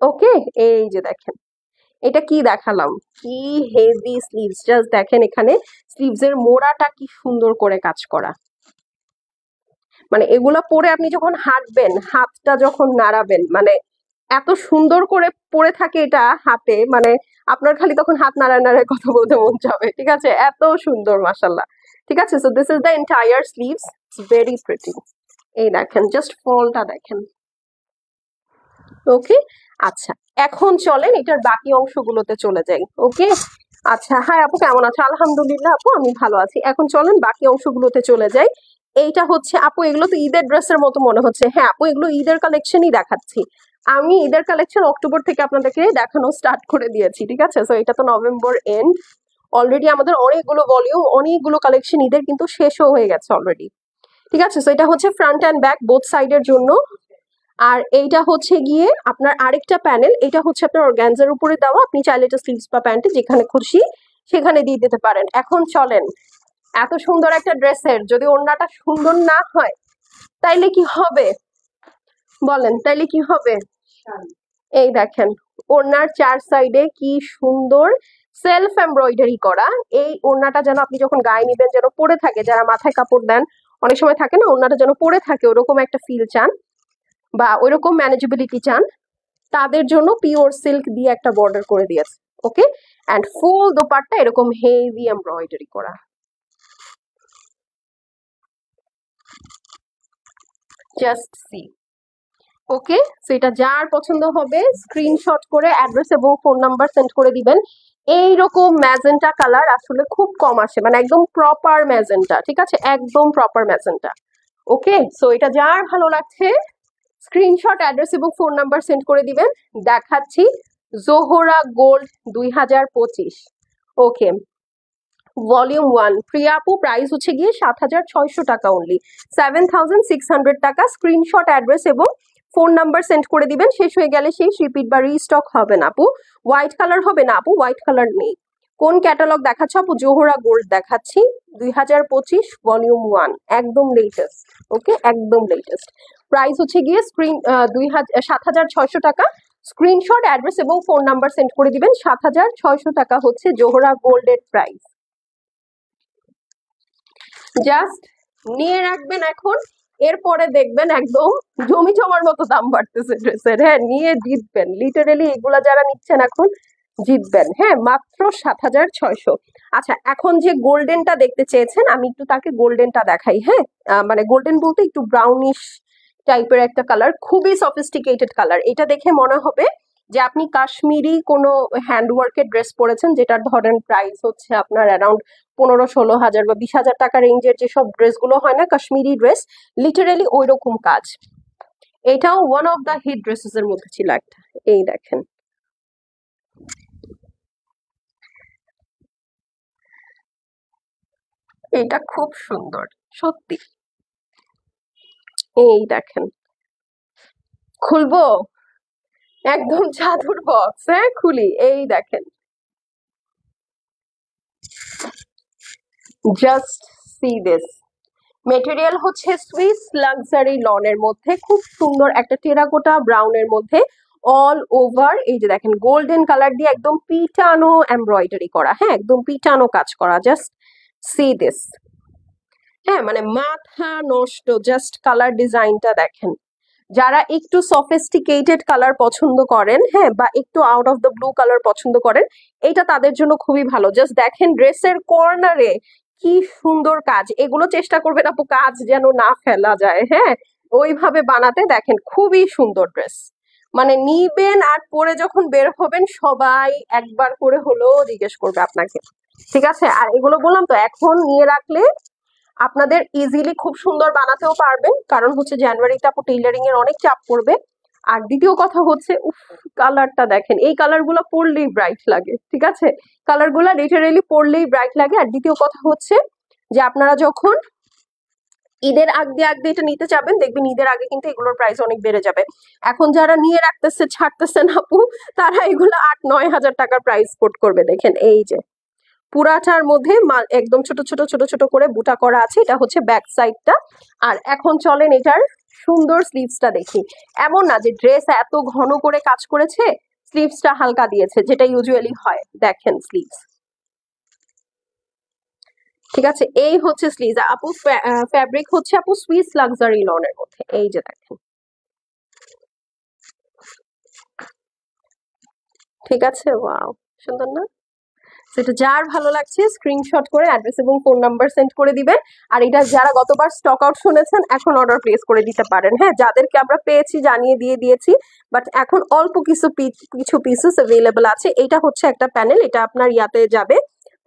ওকে, এই যে দেখেন, এটা কি দেখালাম, কি হেভি স্লিভস, জাস্ট দেখেন এখানে স্লিভস এর মোড়াটা কি সুন্দর করে কাজ করা, মানে এগুলা পরে আপনি যখন হাঁটবেন, হাতটা যখন নাড়াবেন, মানে এত সুন্দর করে পরে থাকে এটা হাতে, মানে আপনার খালি তখন হাত নাড়ায় নাড়ায় কথা বলতে মন যাবে। ঠিক আছে, এত সুন্দর, মাশাল্লাহ। ঠিক আছে, so this is the entire sleeves, it's very pretty. এই দেখেন, জাস্ট ফলটা দেখেন। ওকে, আচ্ছা, এখন চলেন এটার বাকি অংশগুলোতে চলে যাই। ওকে, আচ্ছা, হাই আপু, কেমন আছো? আলহামদুলিল্লাহ আপু, আমি ভালো আছি। এখন চলেন বাকি অংশগুলোতে চলে যাই। এইটা হচ্ছে আপু, এগুলো তো ঈদের ড্রেসের মতো মনে হচ্ছে। হ্যাঁ আপু, এগুলো ঈদের কালেকশনই দেখাচ্ছি আমি, ঈদের কালেকশন অক্টোবর থেকে আপনাদেরকে দেখানো স্টার্ট করে দিয়েছি। ঠিক আছে, সো এটা তো নভেম্বর এন্ড, অলরেডি আমাদের অনেকগুলো ভলিউম, অনেকগুলো কালেকশন ঈদের কিন্তু শেষও হয়ে গেছে অলরেডি। ঠিক আছে, সো এটা হচ্ছে ফ্রন্ট অ্যান্ড ব্যাক বোথ সাইডের জন্য। আর এইটা হচ্ছে গিয়ে আপনার আরেকটা প্যানেল, এটা হচ্ছে আপনার অর্গানজার উপরে দেওয়া, আপনি চাইলে এটা স্লিভস বা প্যান্টে যেখানে খুশি সেখানে দিয়ে দিতে পারেন। এখন চলেন, এত সুন্দর একটা ড্রেসের যদি ওড়নাটা সুন্দর না হয় তাইলে কি হবে বলেন, তাইলে কি হবে? এই দেখেন, ওড়নার চার সাইডে কি সুন্দর সেলফ এমব্রয়ডারি করা, এই ওড়নাটা যেন আপনি যখন গায়ে নিবেন যেন পরে থাকে, যারা মাথায় কাপড় দেন অনেক সময় থাকে না, ওড়নাটা যেন পরে থাকে, ওরকম একটা ফিল চান বা ওইরকম ম্যানেজেবিলিটি চান, তাদের জন্য পিওর সিল্ক দিয়ে একটা বর্ডার করে দিয়েছে। ওকে, অ্যান্ড ফুল দোপাট্টা এরকম হেভি এমব্রয়ডারি করা, জাস্ট সি। ওকে, সো এটা যার পছন্দ হবে স্ক্রিনশট করে অ্যাড্রেস এবং ফোন নাম্বার সেন্ড করে দিবেন। এইরকম ম্যাজেন্টা কালার আসলে খুব কম আসে, মানে একদম প্রপার ম্যাজেন্টা। ঠিক আছে, একদম প্রপার ম্যাজেন্টা। ওকে, সো এটা যার ভালো লাগছে স্ক্রিনশট, অ্যাড্রেস এবং ফোন নাম্বার সেন্ড করে দিবেন। দেখাচ্ছি জোহরা গোল্ড 2025। ওকে, ভলিউম 1, প্রিয়া আপু, প্রাইস হচ্ছে গিয়ে 7,600 টাকা অনলি, 7,600 টাকা। স্ক্রিনশট, অ্যাড্রেস এবং ফোন নাম্বার সেন্ড করে দিবেন, শেষ হয়ে গেলে সেই রিপিট বা রিস্টক হবে না আপু। হোয়াইট কালার হবে না আপু, হোয়াইট কালার নেই। কোন ক্যাটালগ দেখাচ্ছ আপু? জোহরা গোল্ড দেখাচ্ছি, 2025 ভলিউম 1, একদম লেটেস্ট। ওকে, একদম লেটেস্ট। প্রাইস হচ্ছে গিয়ে 7,600 টাকা। স্ক্রিনশট, অ্যাড্রেস এবং ফোন নাম্বার সেন্ড করে দিবেন। 7,600 টাকা হচ্ছে জোহরা গোল্ডের প্রাইস। জাস্ট নিয়ে রাখবেন এখন, এরপরে দেখবেন একদম জমি জমার মতো দাম বাড়তেছে ড্রেসের। হ্যাঁ, নিয়ে জিতবেন, লিটারেলি এগুলা যারা নিচ্ছেন এখন জিতবেন। হ্যাঁ, মাত্র 7,600। আচ্ছা, এখন যে গোল্ডেনটা দেখতে চেয়েছেন, আমি একটু তাকে গোল্ডেনটা দেখাই। হ্যাঁ, মানে গোল্ডেন বলতে একটু ব্রাউনিশ টাইপের একটা কালার, খুবই সফিস্টিকেটেড কালার। এটা দেখে মনে হবে যে আপনি কাশ্মীরি কোনো হ্যান্ডওয়ার্কের ড্রেস পরেছেন, যেটার ধরেন প্রাইস হচ্ছে আপনার অ্যারাউন্ড 15-16 হাজার বা 20,000 টাকা রেঞ্জের যেসব ড্রেসগুলো হয় না কাশ্মীরি ড্রেস, লিটারেলি ওই রকম কাজ। এটাও one of the hit dresses এর মধ্যে ছিল একটা। এই দেখেন, এটা খুব সুন্দর সত্যি। এই দেখেন, খুলবো একদম জাদুর বক্স। হ্যাঁ, খুলি, এই দেখেন, জাস্ট সি দিস। মেটেরিয়াল হচ্ছে সুইস লাক্সারি লনের মধ্যে, খুব সুন্দর একটা টেরাকোটা ব্রাউনের মধ্যে অল ওভার এই যে দেখেন গোল্ডেন কালার দিয়ে একদম পিটানো এমব্রয়ডারি করা। হ্যাঁ, একদম পিটানো কাজ করা। Just see this. হ্যাঁ, মানে মাথা নষ্ট, জাস্ট কালার ডিজাইনটা দেখেন। যারা একটু সফিস্টিকেটেড কালার পছন্দ করেন, হ্যাঁ, বা একটু out of the blue colour পছন্দ করেন, এটা তাদের জন্য খুবই ভালো। জাস্ট দেখেন ড্রেসের কর্নারে কি সুন্দর কাজ। এগুলো চেষ্টা করবেন আপু কাজ যেন না ফেলা যায়। হ্যাঁ, ওইভাবে বানাতে। দেখেন খুবই সুন্দর ড্রেস, মানে নিবেন আর পরে যখন বের হবেন সবাই একবার করে হলেও জিজ্ঞেস করবে আপনাকে। ঠিক আছে, আর এগুলো বললাম তো এখন নিয়ে রাখলে আপনাদের ইজিলি খুব সুন্দর বানাতেও পারবেন, কারণ হচ্ছে জানুয়ারিতে আপু টেইলারিং এর অনেক চাপ পড়বে। আর দ্বিতীয় কথা হচ্ছে উফ, কালারটা দেখেন, এই কালার গুলো পরলেই ব্রাইট লাগে। ঠিক আছে, কালার গুলা লিটারেলি পরলেই ব্রাইট লাগে। আর দ্বিতীয় কথা হচ্ছে যে আপনারা যখন ঈদের আগ দিয়ে এটা নিতে চাবেন, দেখবেন ঈদের আগে কিন্তু এগুলোর প্রাইস অনেক বেড়ে যাবে। এখন যারা নিয়ে রাখতেছে ছাড়তেছেন আপু, তারা এগুলো 8-9 হাজার টাকার প্রাইস কোট করবে। দেখেন এই যে পুরাটার মধ্যে একদম ছোট ছোট ছোট ছোট করে বুটা করা আছে। এটা হচ্ছে ব্যাক সাইডটা। আর এখন চলেন এটার সুন্দর স্লিভসটা দেখি। এমন না যে ড্রেস এত ঘন করে কাজ করেছে, স্লিভসটা হালকা দিয়েছে, যেটা ইউজুয়ালি হয়। দেখেন স্লিভস, ঠিক আছে, এই হচ্ছে স্লিভস আপু। ফ্যাব্রিক হচ্ছে আপু সুইস লাক্সারি লনের মধ্যে। এই যে দেখেন, ঠিক আছে, ওয়াও, সুন্দর না? সেটা যার ভালো লাগছে স্ক্রিনশট করে অ্যাড্রেস এবং ফোন নাম্বার সেন্ড করে দিবেন। আর এটা যারা গতবার স্টক আউট শুনেছেন এখন অর্ডার প্লেস করে দিতে পারেন। হ্যাঁ, যাদেরকে আমরা পেয়েছি জানিয়ে দিয়েছি, বাট এখন অল্প কিছু পিসেস অ্যাভেলেবল আছে। এটা হচ্ছে একটা প্যানেল, এটা আপনার ইয়াতে যাবে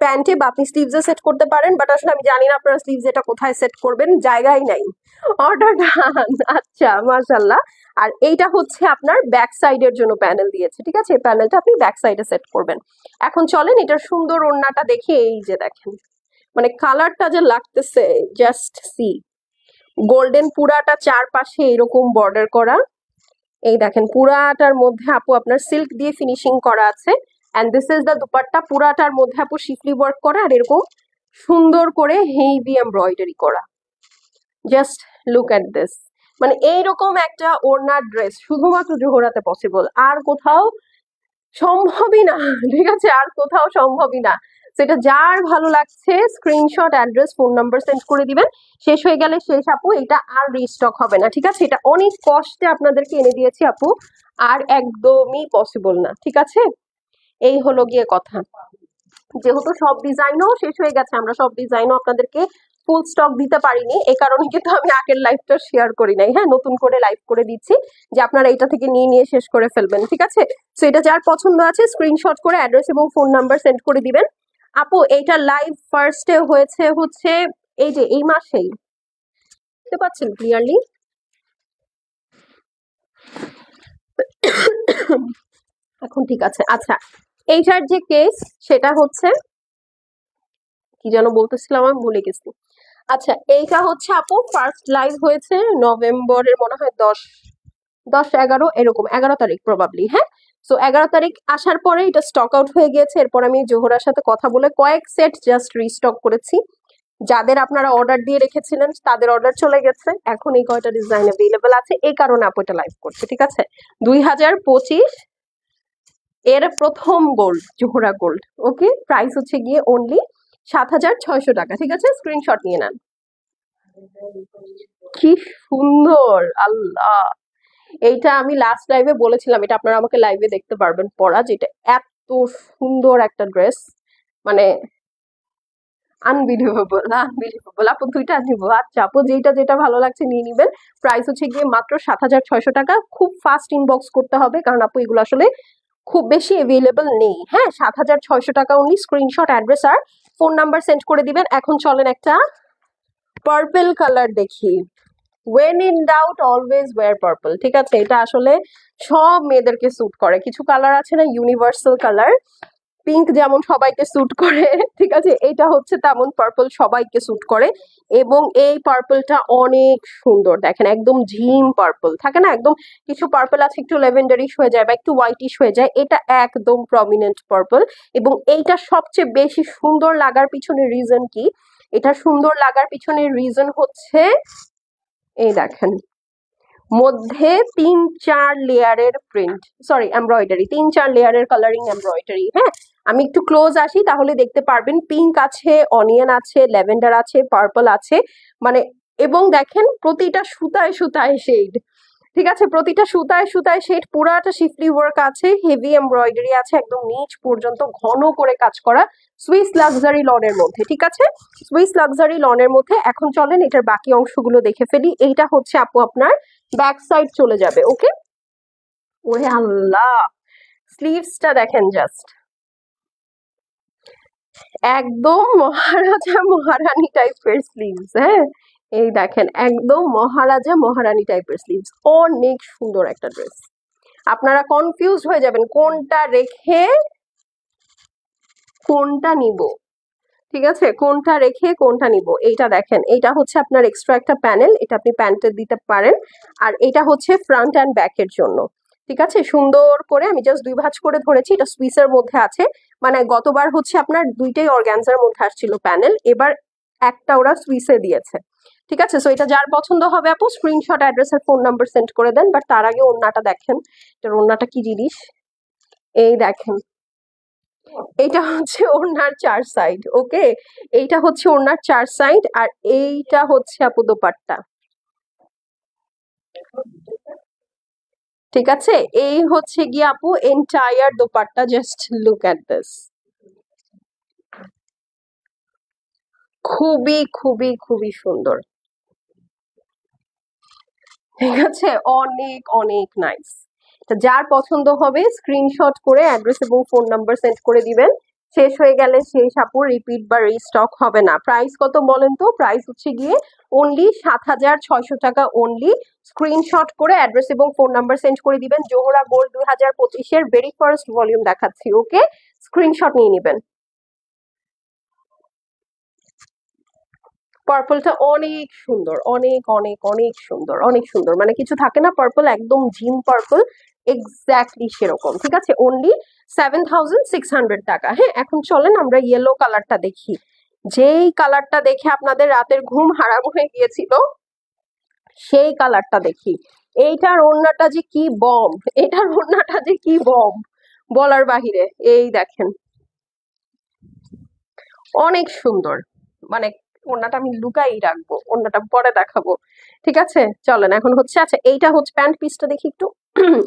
প্যান্টে, বা আপনি স্লিভসে সেট করতে পারেন। বাট আসলে আমি জানি না আপনারা স্লিভস এটা কোথায় সেট করবেন, জায়গাই নাই। অর্ডার ডান। আচ্ছা, মাশাআল্লাহ। আর এইটা হচ্ছে আপনার ব্যাক সাইডের জন্য প্যানেল দিয়েছে। ঠিক আছে, এই প্যানেলটা আপনি ব্যাক সাইডে সেট করবেন। এখন চলেন এটার সুন্দর ওড়নাটা দেখি। এই যে দেখেন, মানে কালারটা যে লাগতেছে, জাস্ট সি। গোল্ডেন পুরাটা চারপাশে এরকম বর্ডার করা। এই দেখেন পুরাটার মধ্যে আপু আপনার সিল্ক দিয়ে ফিনিশিং করা আছে। And this is the dupatta. পুরাটার মধ্যে আপু শিফলি ওয়ার্ক করা আর এরকম সুন্দর করে হেভি এমব্রয়ডারি করা। Just look at this. মানে এইরকম একটা ওড়নার ড্রেস শুধুমাত্র জোহরাতে পসিবল, আর কোথাও সম্ভবই না। ঠিক আছে, আর কোথাও সম্ভবই না। সেটা যার ভালো লাগছে screenshot, address, phone number send করে দিবেন। শেষ হয়ে গেলে শেষ আপু, এটা আর রিস্টক হবে না। ঠিক আছে, এটা অনেক কষ্টে আপনাদেরকে এনে দিয়েছি আপু, আর একদমই পসিবল না। ঠিক আছে, এই হলো গিয়ে কথা। যেহেতু সব ডিজাইনও শেষ হয়ে গেছে, আমরা সব ডিজাইনও আপনাদেরকে ফুল স্টক দিতে পারিনি, এই কারণে কিন্তু আমি আগের লাইভটা শেয়ার করি নাই। হ্যাঁ, নতুন করে লাইভ করে দিচ্ছি যে আপনারা এটা থেকে নিয়ে নিয়ে শেষ করে ফেলবেন। ঠিক আছে, সো এটা যার পছন্দ আছে স্ক্রিনশট করে অ্যাড্রেস এবং ফোন নাম্বার সেন্ড করে দিবেন। আপু এইটা লাইভ ফার্স্টে হয়েছে হচ্ছে এই যে এই মাসেই, দেখতে পাচ্ছেন ক্লিয়ারলি? এখন ঠিক আছে। আচ্ছা, এইটার যে কেস সেটা হচ্ছে কি যেন বলতেছিলাম, আমি ভুলে গেছি। আচ্ছা, এইটা হচ্ছে আপু ফার্স্ট লাইভ হয়েছে নভেম্বরের মনে হয় 10-11 এরকম, 11 তারিখ প্রবাবলি। হ্যাঁ, সো 11 তারিখ আসার পরে এটা স্টক আউট হয়ে গিয়েছে। এরপর আমি জোহরার সাথে কথা বলে কয়েক সেট জাস্ট রিস্টক করেছি। যাদের আপনারা অর্ডার দিয়ে রেখেছিলেন তাদের অর্ডার চলে গেছে, এখন এই কয়টা ডিজাইন অ্যাভেলেবল আছে, এই কারণে আপু এটা লাইভ করছে। ঠিক আছে, 2025 এর প্রথম গোল্ড, জোহরা গোল্ড। ওকে, প্রাইস হচ্ছে গিয়ে অনলি 7,600 টাকা। ঠিক আছে, স্ক্রিনশট নিয়ে নেন। কি সুন্দর, আল্লাহ! এইটা আমি লাস্ট লাইভে বলেছিলাম, এটা আপনারা আমাকে লাইভে দেখতে পারবেন পরা, যেটা এত সুন্দর একটা ড্রেস, মানে আনবিলিভেবল, আনবিলিভেবল। আপু দুইটা নিবো? আচ্ছা আপু, যেটা যেটা ভালো লাগছে নিয়ে নিবেন। প্রাইস হচ্ছে গিয়ে মাত্র 7,600 টাকা। খুব ফাস্ট ইনবক্স করতে হবে, কারণ আপু এগুলো আসলে খুব বেশি অ্যাভেলেবল নেই। হ্যাঁ, 7,600 টাকা অনলি। স্ক্রিনশট, অ্যাড্রেস আর ফোন নাম্বার সেন্ড করে দিবেন। এখন চলেন একটা পার্পল কালার দেখি। When in doubt always wear purple. ঠিক আছে, এটা আসলে সব মেয়েদেরকে স্যুট করে। কিছু কালার আছে না ইউনিভার্সাল কালার, পিঙ্ক যেমন সবাইকে স্যুট করে, ঠিক আছে, এটা হচ্ছে তেমন পার্পল সবাইকে স্যুট করে। এবং এই পার্পলটা অনেক সুন্দর, দেখেন একদম ঝিম পার্পল থাকে না, একদম কিছু পার্পল আছে একটু লেভেন্ডারিশ হয়ে যায় বা একটু হোয়াইটিশ হয়ে যায়, এটা একদম প্রমিনেন্ট পার্পল। এবং এইটা সবচেয়ে বেশি সুন্দর লাগার পিছনে রিজন কি? এটা সুন্দর লাগার পিছনে রিজন হচ্ছে এই দেখেন, মধ্যে 3-4 লেয়ারের প্রিন্ট, সরি এমব্রয়ডারি, 3-4 লেয়ারের কালারিং এমব্রয়ডারি। হ্যাঁ, আমি একটু ক্লোজ আসি তাহলে দেখতে পারবেন। পিঙ্ক আছে, অনিয়ন আছে, ল্যাভেন্ডার আছে, পার্পল আছে, মানে এবং দেখেন প্রতিটা সুতায় সুতায় শেড। ঠিক আছে, প্রতিটা সুতায় সুতায় শেড, পুরাটা শিফলি ওয়ার্ক আছে, হেভি এমব্রয়ডারি আছে, একদম নিচ পর্যন্ত ঘন করে কাজ করা, সুইস লাক্সারি লনের মধ্যে। ঠিক আছে, সুইস লাক্সারি লনের মধ্যে। এখন চলেন এটার বাকি অংশগুলো দেখে ফেলি। এইটা হচ্ছে আপু আপনার ব্যাক সাইড চলে যাবে। ওকে, ওরে আল্লাহ, স্লিভসটা দেখেন জাস্ট, একদম মহারাজা মহারানী টাইপের স্লিভস। হ্যাঁ, এই দেখেন একদম মহারাজা মহারানী টাইপের স্লিভস, অনেক সুন্দর একটা ড্রেস। আপনারা কনফিউজ হয়ে যাবেন কোনটা রেখে কোনটা নিব। ঠিক আছে, কোনটা রেখে কোনটা নিব। এইটা দেখেন, এইটা হচ্ছে আপনার এক্সট্রা একটা প্যানেল, এটা আপনি প্যান্টে দিতে পারেন। আর এটা হচ্ছে ফ্রন্ট অ্যান্ড ব্যাকের জন্য। ঠিক আছে, সুন্দর করে আমি জাস্ট 2 ভাঁজ করে ধরেছি। এটা সুইসের মধ্যে আছে, মানে গতবার হচ্ছে আপনার দুইটাই অর্গানজার মধ্যে আসছিল প্যানেল, এবার একটা ওরা সুইসে দিয়েছে। ঠিক আছে, সো এটা যার পছন্দ হবে আপু স্ক্রিনশট, অ্যাড্রেস আর ফোন নাম্বার সেন্ড করে দেন। বাট তার আগে ওড়নাটা দেখেন, এটার ওড়নাটা কি জিনিস, এই দেখেন, এইটা হচ্ছে ওড়নার 4 সাইড। ওকে, এইটা হচ্ছে ওড়নার 4 সাইড, আর এইটা হচ্ছে আপু দোপাট্টা। ঠিক আছে, এই হচ্ছে গিয়ে আপু entire dupatta. Just look at this, খুবই খুবই খুবই সুন্দর। ঠিক আছে, অনেক অনেক নাইস। যার পছন্দ হবে স্ক্রিনশট করে অ্যাড্রেস এবং ফোন নাম্বার সেন্ড করে দিবেন। শেষ হয়ে গেলে সেই সাপুর রিপিট বা রিস্টক হবে না। প্রাইস কত বলেন তো? প্রাইস হচ্ছে গিয়ে অনলি 7,600 টাকা অনলি। স্ক্রিনশট করে অ্যাড্রেস এবং ফোন নাম্বার সেন্ড করে দিবেন। জোহরা গোল্ড 2025-এর ভেরি ফার্স্ট ভলিউম দেখাচ্ছি। ওকে, স্ক্রিনশট নিয়ে নেবেন। পার্পলটা অনেক সুন্দর, অনেক অনেক অনেক সুন্দর, অনেক সুন্দর, মানে কিছু থাকে না পার্পল একদম জিম পার্পল, এক্স্যাক্টলি সেরকম। ঠিক আছে, অনলি 7,600 টাকা। হ্যাঁ, এখন চলেন আমরা ইয়েলো কালারটা দেখি। যেই কালারটা দেখে আপনাদের রাতের ঘুম হারাম হয়ে গিয়েছিল সেই কালারটা দেখি। এইটার ওড়নাটা যে কি বম, এটার ওড়নাটা যে কি বম, বলার বাহিরে। এই দেখেন, অনেক সুন্দর, মানে ওড়নাটা আমি লুকাই রাখবো, ওড়নাটা পরে দেখাবো। ঠিক আছে, চলেন এখন হচ্ছে, আচ্ছা এইটা হচ্ছে প্যান্ট পিসটা দেখি একটু।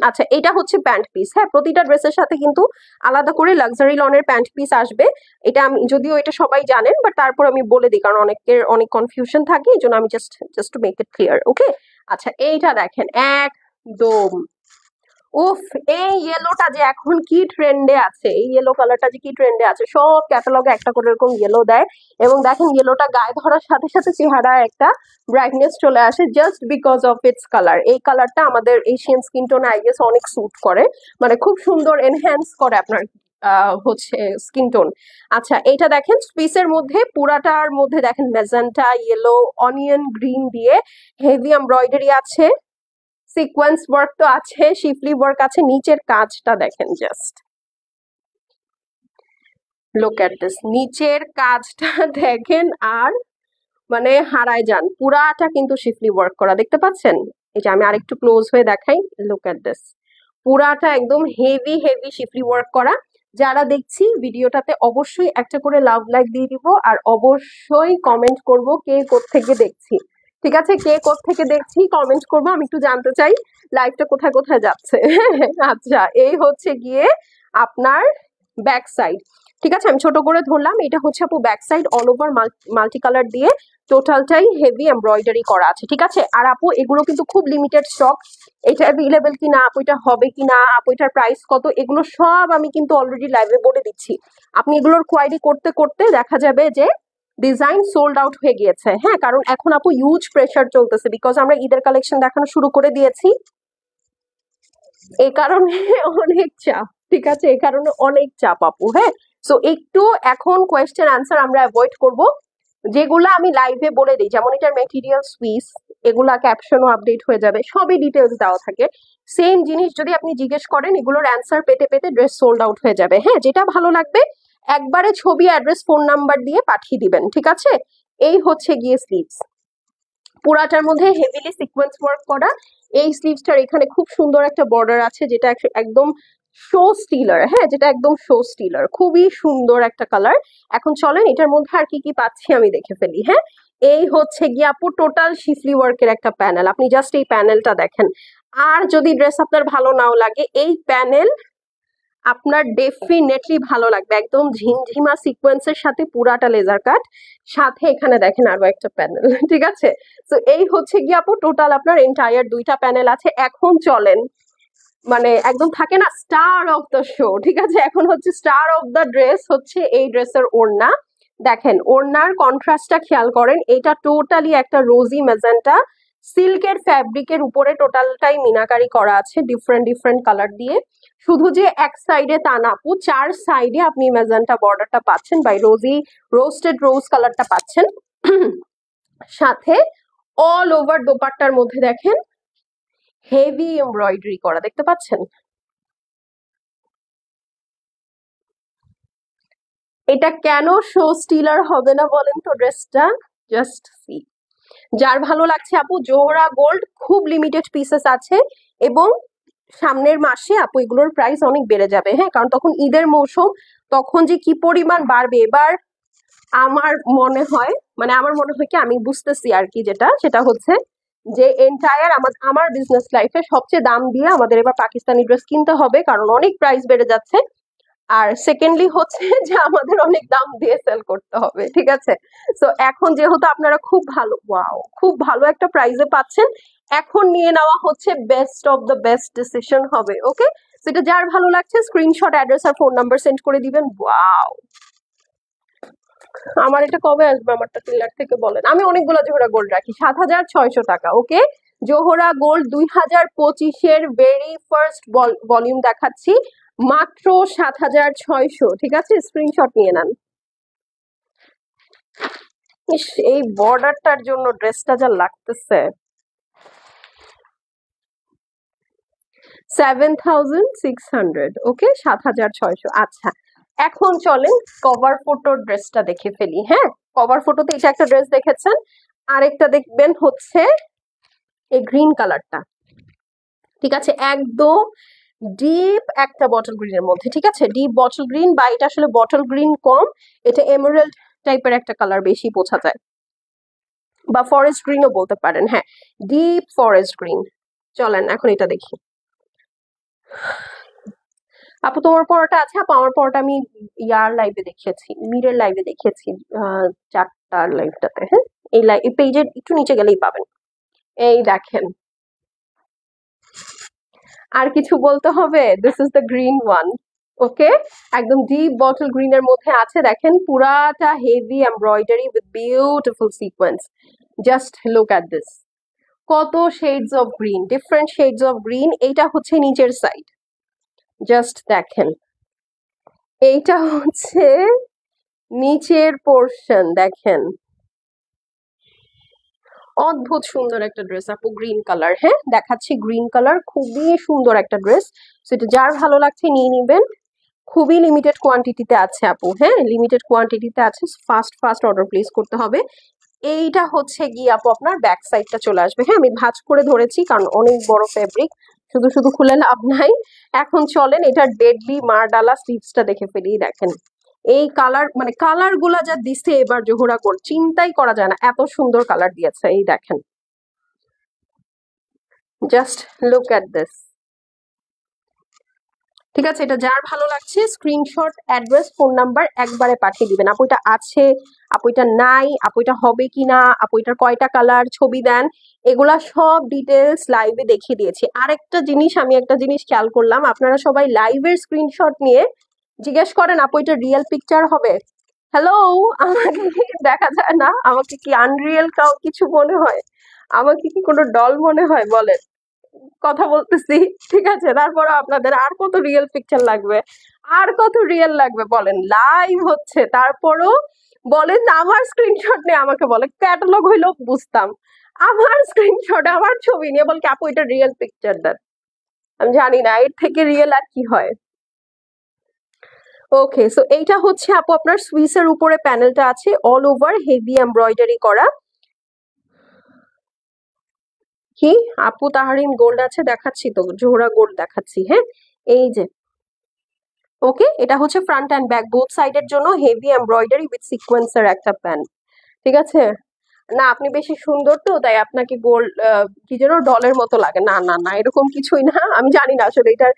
আচ্ছা, এটা হচ্ছে প্যান্ট পিস। হ্যাঁ, প্রতিটা ড্রেসের সাথে কিন্তু আলাদা করে লাক্সারি লনের প্যান্ট পিস আসবে। এটা আমি, যদিও এটা সবাই জানেন, বাট তারপর আমি বলে দিই কারণ অনেকের অনেক কনফিউশন থাকে, এই জন্য আমি just to make it clear. Okay, আচ্ছা এইটা দেখেন একদম, উফ, এই ইয়েলোটা যে এখন কি ট্রেন্ডে আছে, এই ইয়েলো কালারটা যে কি ট্রেন্ডে আছে, সব ক্যাটালগে একটা করে এরকম ইয়েলো দেয়। এবং দেখেন ইয়েলোটা গায়ে ধরার সাথে সাথে চেহারা একটা ব্রাইটনেস চলে আসে, just because of its colour. এই কালারটা আমাদের এশিয়ান স্কিন টোনে আই গেস অনেক স্যুট করে, মানে খুব সুন্দর এনহ্যান্স করে আপনার হচ্ছে স্কিন টোন। আচ্ছা, এইটা দেখেন স্পিসের মধ্যে, পুরাটার মধ্যে দেখেন ম্যাজেন্টা, ইয়েলো, অনিয়ন গ্রিন দিয়ে হেভি এমব্রয়ডারি আছে, সিকোয়েন্স ওয়ার্ক তো আছে, শিফলি ওয়ার্ক আছে, নিচের কাজটা দেখেন জাস্ট লুক এট দিস, নিচের কাজটা দেখেন আর মানে হারায় যান, পুরাটা কিন্তু শিফলি ওয়ার্ক করা, দেখতে পাচ্ছেন? এই যে আমি আরেকটু ক্লোজ হয়ে দেখাই, লুক এট দিস, পুরাটা একদম হেভি হেভি শিফলি ওয়ার্ক করা। যারা দেখছি ভিডিওটাতে অবশ্যই একটা করে লাভ লাইক দিয়ে দিব, আর অবশ্যই কমেন্ট করব কে কোত্থেকে দেখছি, ঠিক আছে? কে কোত্থেকে দেখছি কমেন্ট করবো, আমি একটু জানতে চাই লাইভটা কোথায় কোথায় যাচ্ছে। আচ্ছা, এই হচ্ছে গিয়ে আপনার ব্যাক সাইড, ঠিক আছে? আমি ছোট করে ধরলাম, এটা হচ্ছে আপু back side, all over multi colour দিয়ে টোটালটাই হেভি এমব্রয়ডারি করা আছে, ঠিক আছে? আর আপু এগুলো কিন্তু খুব লিমিটেড স্টক, এটা অ্যাভেলেবেল কিনা, আপু এটা হবে কিনা, আপু এটার প্রাইস কত, এগুলো সব আমি কিন্তু অলরেডি লাইভে বলে দিচ্ছি। আপনি এগুলোর কোয়ারি করতে করতে দেখা যাবে যে ডিজাইন সোল্ড আউট হয়ে গিয়েছে, হ্যাঁ, কারণ এখন আপু হিউজ প্রেসার চলতেছে, বিকজ আমরা ঈদের কালেকশন দেখানো শুরু করে দিয়েছি, এই কারণে অনেক চাপ, ঠিক আছে? এই কারণে অনেক চাপ আপু, হ্যাঁ। সো একটু এখন কোয়েশ্চেন আনসার আমরা অ্যাভয়েড করব, যেগুলো আমি লাইভে বলে দিই, যেমন এটার মেটেরিয়াল সুইস, এগুলা ক্যাপশনও আপডেট হয়ে যাবে, সবই ডিটেলস দেওয়া থাকে। সেম জিনিস যদি আপনি জিজ্ঞেস করেন, এগুলোর অ্যান্সার পেতে পেতে ড্রেস সোল্ড আউট হয়ে যাবে, হ্যাঁ। যেটা ভালো লাগবে একবারে ছবি, অ্যাড্রেস, ফোন নাম্বার দিয়ে পাঠিয়ে দিবেন, ঠিক আছে? এই হচ্ছে গিয়ে স্লিভস, পুরাটার মধ্যে হেভিলি সিকোয়েন্স ওয়ার্ক করা। এই স্লিভসটার এখানে খুব সুন্দর একটা বর্ডার আছে, যেটা একদম শো স্টিলার, হ্যাঁ, যেটা একদম শো স্টিলার, খুবই সুন্দর একটা কালার। এখন চলেন এটার মধ্যে আর কি কি পাচ্ছি আমি দেখে ফেলি, হ্যাঁ। এই হচ্ছে গিয়ে আপু টোটাল শিফলি ওয়ার্কের একটা প্যানেল, আপনি জাস্ট এই প্যানেলটা দেখেন। আর যদি ড্রেস আপনার ভালো নাও লাগে, এই প্যানেল আপনার ডেফিনেটলি ভালো লাগবে, একদম ঝিমঝিমা সিকোয়েন্সের সাথে পুরাটা লেজার কাট, সাথে এখানে দেখেন আরো একটা প্যানেল, ঠিক আছে? তো এই হচ্ছে গিয়ে আপু টোটাল আপনার এন্টায়ার দুইটা প্যানেল আছে। এখন চলেন মানে একদম থাকে না স্টার অফ দ্য শো, ঠিক আছে? এখন হচ্ছে স্টার অফ দ্য ড্রেস হচ্ছে এই ড্রেসের ওড়না, দেখেন ওড়নার কন্ট্রাস্টটা খেয়াল করেন, এটা টোটালি একটা রোজি ম্যাজেন্টা সিল্কের ফ্যাব্রিকের উপরে টোটালটাই মিনাকারি করা আছে ডিফারেন্ট ডিফারেন্ট কালার দিয়ে। শুধু যে এক সাইডে তা না আপু, চার সাইডে আপনি ম্যাজেন্টা বর্ডারটা পাচ্ছেন, বাই রোজি রোস্টেড রোজ কালারটা পাচ্ছেন। সাথে অল ওভার দোপাট্টার মধ্যে দেখেন হেভি এমব্রয়ডারি করা, দেখতে পাচ্ছেন? এটা কেন শো স্টিলার হবে না বলেন তো ড্রেসটা? জাস্ট সি, যার ভালো লাগছে আপু, জোহরা গোল্ড খুব লিমিটেড পিসেস আছে, এবং সামনের মাসে আপু এগুলোর প্রাইস অনেক বেড়ে যাবে, হ্যাঁ, কারণ তখন ঈদের মৌসুম, তখন যে কি পরিমাণ বাড়বে এবার আমার মনে হয়, মানে আমার মনে হয় কি আমি বুঝতেছি আর কি, যেটা সেটা হচ্ছে যে এন্টায়ার আমার বিজনেস লাইফে সবচেয়ে দাম দিয়ে আমাদের এবার পাকিস্তানি ড্রেস কিনতে হবে, কারণ অনেক প্রাইস বেড়ে যাচ্ছে। আর সেকেন্ডলি হচ্ছে যে আমাদের অনেক দাম দিয়ে সেল করতে হবে, ঠিক আছে? তো এখন যেহেতু আপনারা খুব ভালো, ওয়াও, খুব ভালো একটা প্রাইসে পাচ্ছেন, এখন নিয়ে নেওয়া হচ্ছে best of the best decision হবে, ওকে? সেটা যার ভালো লাগছে স্ক্রিনশট, অ্যাড্রেস আর ফোন নাম্বার সেন্ড করে দিবেন। ওয়াও, আমার এটা কবে আসবে? আমারটা টিলার থেকে বলেন। আমি অনেকগুলো জোহরা গোল্ড রাখি, 7,600 টাকা, ওকে? জোহরা গোল্ড 2025-এর ভেরি ফার্স্ট ভলিউম দেখাচ্ছি, মাত্র 7,600, ঠিক আছে? স্ক্রিনশট নিয়ে নেন। ইস, এই বর্ডারটার জন্য ড্রেসটা যা লাগতেছে। 7,600, ওকে, 7,600। আচ্ছা, এখন চলেন কভার ফটোর ড্রেসটা দেখে ফেলি, হ্যাঁ। কভার ফটোতে এটা একটা ড্রেস দেখেছেন, আরেকটা দেখবেন হচ্ছে এই গ্রিন কালারটা, ঠিক আছে? একদম ডিপ একটা বটল গ্রিনের মধ্যে, ঠিক আছে? ডিপ বটল গ্রিন, বা এটা আসলে বটল গ্রিন কম, এটা এমারেল্ড টাইপের একটা কালার বেশি বোঝা যায়, বা ফরেস্ট গ্রিনও বলতে পারেন, হ্যাঁ, ডিপ ফরেস্ট গ্রিন। চলেন এখন এটা দেখি। আপু তোমার পরোটা আছে? আপু আমার পরোটা আমি ইয়ার লাইভে দেখিয়েছি, মিরের লাইভে দেখিয়েছি, 4টার লাইভটাতে, হ্যাঁ। এই পেজের একটু নিচে গেলেই পাবেন। এই দেখেন, আর কিছু বলতে হবে? This is the green one, okay? একদম ডিপ বটল গ্রিনের মধ্যে আছে, দেখেন পুরাটা heavy embroidery with beautiful sequence. Just look at this, কত shades of green, different shades of green. এইটা হচ্ছে নিচের সাইড, জাস্ট দেখেন, এইটা হচ্ছে নিচের পোর্শন, দেখেন অদ্ভুত সুন্দর একটা ড্রেস আপু, গ্রিন কালার। হ্যাঁ দেখাচ্ছি, গ্রিন কালার, খুবই সুন্দর একটা ড্রেস। সেটা যার ভালো লাগছে নিয়ে নিবেন। খুবই লিমিটেড কোয়ান্টিটিতে আছে আপু, হ্যাঁ লিমিটেড কোয়ান্টিটিতে আছে, ফাস্ট ফাস্ট অর্ডার প্লেস করতে হবে। এইটা হচ্ছে গিয়ে আপু আপনার ব্যাক সাইডটা চলে আসবে। হ্যাঁ আমি ভাঁজ করে ধরেছি কারণ অনেক বড় ফেব্রিক, শুধু শুধু খুলে লাভ নাই। এখন চলেন এটার ডেডলি মারডালা স্লিভসটা দেখে ফেলি। দেখেন এই কালার, মানে কালার গুলা যা দিছে এবার জোহরা গোল্ড, চিন্তাই করা যায় না এত সুন্দর কালার দিয়েছে। এই দেখেন, জাস্ট লুক এট দিস। ঠিক আছে, এটা যার ভালো লাগছে স্ক্রিনশট, অ্যাড্রেস, ফোন নাম্বার একবারে পাঠিয়ে দিবেন। আপু এটা আছে, আপু এটা নাই, আপু এটা হবে কিনা, আপু এটার কয়টা কালার, ছবি দেন, এগুলা সব ডিটেলস লাইভে দেখিয়ে দিয়েছি। আরেকটা জিনিস, আমি একটা জিনিস খেয়াল করলাম, আপনারা সবাই লাইভের স্ক্রিনশট নিয়ে জিজ্ঞেস করেন আপু এটা রিয়েল পিকচার হবে। হ্যালো, আমাকে কি দেখা যায় না? আমাকে কি আনরিয়েল কিছু মনে হয়? আমাকে কি কোনো ডল মনে হয় বলেন? কথা বলতেছি, ঠিক আছে, তারপরে আপনাদের আর কত রিয়েল পিকচার লাগবে, আর কত রিয়েল লাগবে বলেন? লাইভ হচ্ছে তারপরও বলেন আমার স্ক্রিনশট নিয়ে আমাকে বলে, ক্যাটালগ হইলো বুঝতাম, আমার স্ক্রিনশট আমার ছবি নিয়ে বল কি আপু এটা রিয়েল পিকচার দেন। আমি জানি না এর থেকে রিয়েল আর কি হয়। ওকে, সো এইটা হচ্ছে আপু আপনার সুইসের উপরে প্যানেলটা আছে, অল ওভার হেভি এমব্রয়ডারি করা। কি আপু তাহারিন গোল্ড আছে, দেখাচ্ছি তো, জোহরা গোল্ড দেখাচ্ছি। হ্যাঁ এই যে, ওকে, এটা হচ্ছে ফ্রন্ট অ্যান্ড ব্যাক বোথ সাইডের জন্য হেভি এমব্রয়ডারি উইথ সিকোয়েন্সের একটা প্যান্ট। ঠিক আছে, না আপনি বেশি সুন্দর তো তাই আপনাকে গোল্ড কি যেন ডলের মতো লাগে, না না না এরকম কিছুই না। আমি জানি না আসলে এটার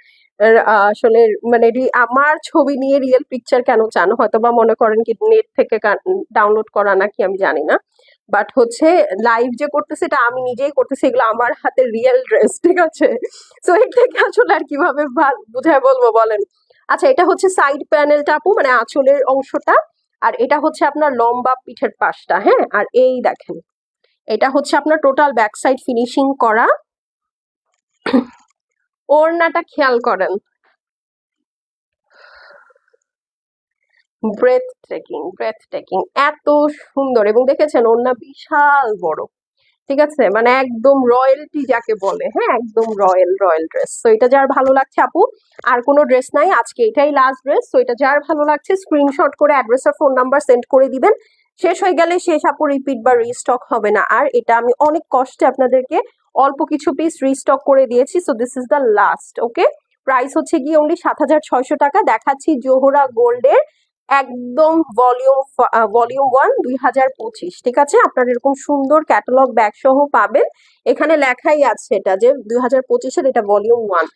আসলে মানে আমার ছবি নিয়ে রিয়েল পিকচার কেন চান, হয়তো বা মনে করেন কি নেট থেকে ডাউনলোড করা নাকি, আমি জানি না। বাট হচ্ছে লাইভ যে করতেছে এটা আমি নিজেই করতেছি, এগুলো আমার হাতে রিয়েল ড্রেস। ঠিক আছে, তো এর থেকে আসলে আর কিভাবে বুঝায় বলবো বলেন। আচ্ছা, এটা হচ্ছে সাইড প্যানেলটা আপু, মানে আঁচলের অংশটা, আর এটা হচ্ছে আপনার লম্বা পিঠের পাশটা। হ্যাঁ আর এই দেখেন, এটা হচ্ছে আপনার টোটাল ব্যাক সাইড ফিনিশিং করা। ওড়নাটা খেয়াল করেন, ব্রেথ টেকিং, ব্রেথ টেকিং, এত সুন্দর। এবং দেখেছেন ওড়না বিশাল বড়। ঠিক আছে, মানে একদম রয়্যালটি যাকে বলে, হ্যাঁ একদম রয়্যাল রয়্যাল ড্রেস। তো এটা যার ভালো লাগছে আপু, আর কোনো ড্রেস নাই আজকে, এটাই লাস্ট ড্রেস। তো এটা যার ভালো লাগছে স্ক্রিনশট করে অ্যাড্রেস আর ফোন নাম্বার সেন্ড করে দিবেন। শেষ হয়ে গেলে শেষ আপু, রিপিট বা রিস্টক হবে না আর। এটা আমি অনেক কষ্টে আপনাদেরকে অল্প কিছু পিস রিস্টক করে দিয়েছি। So this is the last. Okay, price হচ্ছে গিয়ে অনলি 7,600 টাকা। দেখাচ্ছি জোহরা গোল্ডের একদম ভলিউম 1 2025। ঠিক আছে, আপনার এরকম সুন্দর ক্যাটালগ ব্যাগ সহ পাবেন। এখানে লেখাই আছে এটা যে 2025-এর এটা ভলিউম 1।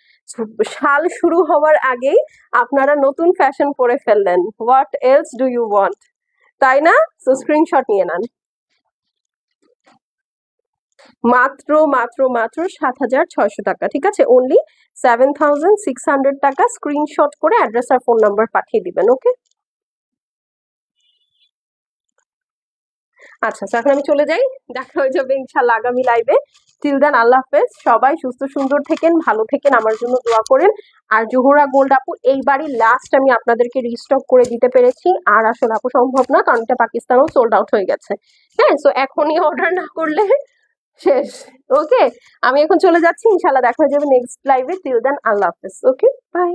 সাল শুরু হওয়ার আগেই আপনারা নতুন ফ্যাশন পরে ফেললেন, what else do you want, তাই না? তো স্ক্রিনশট নিয়ে নেন। মাত্র মাত্র মাত্র 7,600 টাকা। ঠিক আছে, অনলি 7,600 টাকা। স্ক্রিনশট করে অ্যাড্রেস আর ফোন নাম্বার পাঠিয়ে দিবেন। ওকে, আচ্ছা এখন আমি চলে যাই, দেখা হয়ে যাবে ইনশাল্লাহ আগামী লাইভে। টিল দেন আল্লাহ হাফেজ, সবাই সুস্থ সুন্দর থেকেন, ভালো থেকেন, আমার জন্য দোয়া করেন। আর জোহরা গোল্ড আপু এইবারই লাস্ট আমি আপনাদেরকে রিস্টক করে দিতে পেরেছি, আর আসলে আপু সম্ভব না কারণ এটা পাকিস্তানও সোল্ড আউট হয়ে গেছে। হ্যাঁ, সো এখনই অর্ডার না করলে শেষ। ওকে, আমি এখন চলে যাচ্ছি, ইনশাল্লাহ দেখা হয়ে যাবে নেক্সট লাইভে। টিল দেন আল্লাহ হাফেজ। ওকে, বাই।